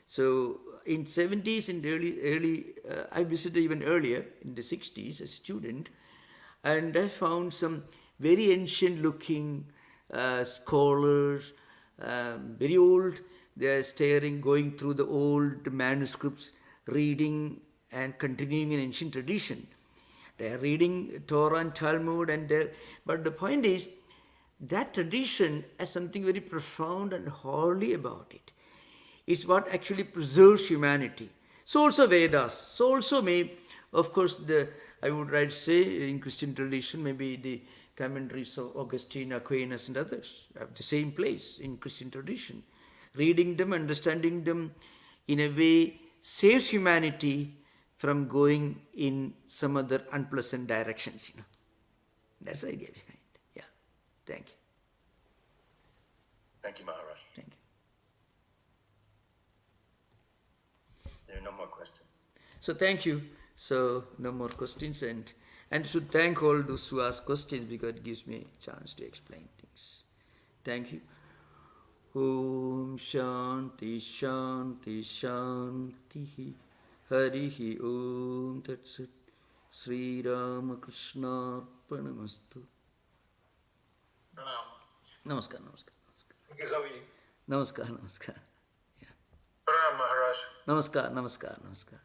So in 70s, in the early I visited even earlier in the 60s as a student, and I found some very ancient looking scholars, very old. They are going through the old manuscripts, reading and continuing an ancient tradition. They are reading Torah and Talmud, but the point is that tradition has something very profound and holy about it. It's what actually preserves humanity. So also Vedas. So also of course, I would say in Christian tradition, maybe the commentaries of Augustine, Aquinas, and others have the same place in Christian tradition. Reading them, understanding them in a way saves humanity from going in some other unpleasant directions. That's the idea behind it. Yeah. Thank you. Thank you, Maharaj. Thank you. There are no more questions. So thank you. So no more questions, and should thank all those who ask questions because it gives me a chance to explain things. Thank you. Om Shanti Shanti Shanti Harihi Om Tat Sat Sri Ramakrishna Arpanamastu. Namaskar. Thank you, Swami. Namaskar. Yeah. Pranam, Maharaj. Namaskar.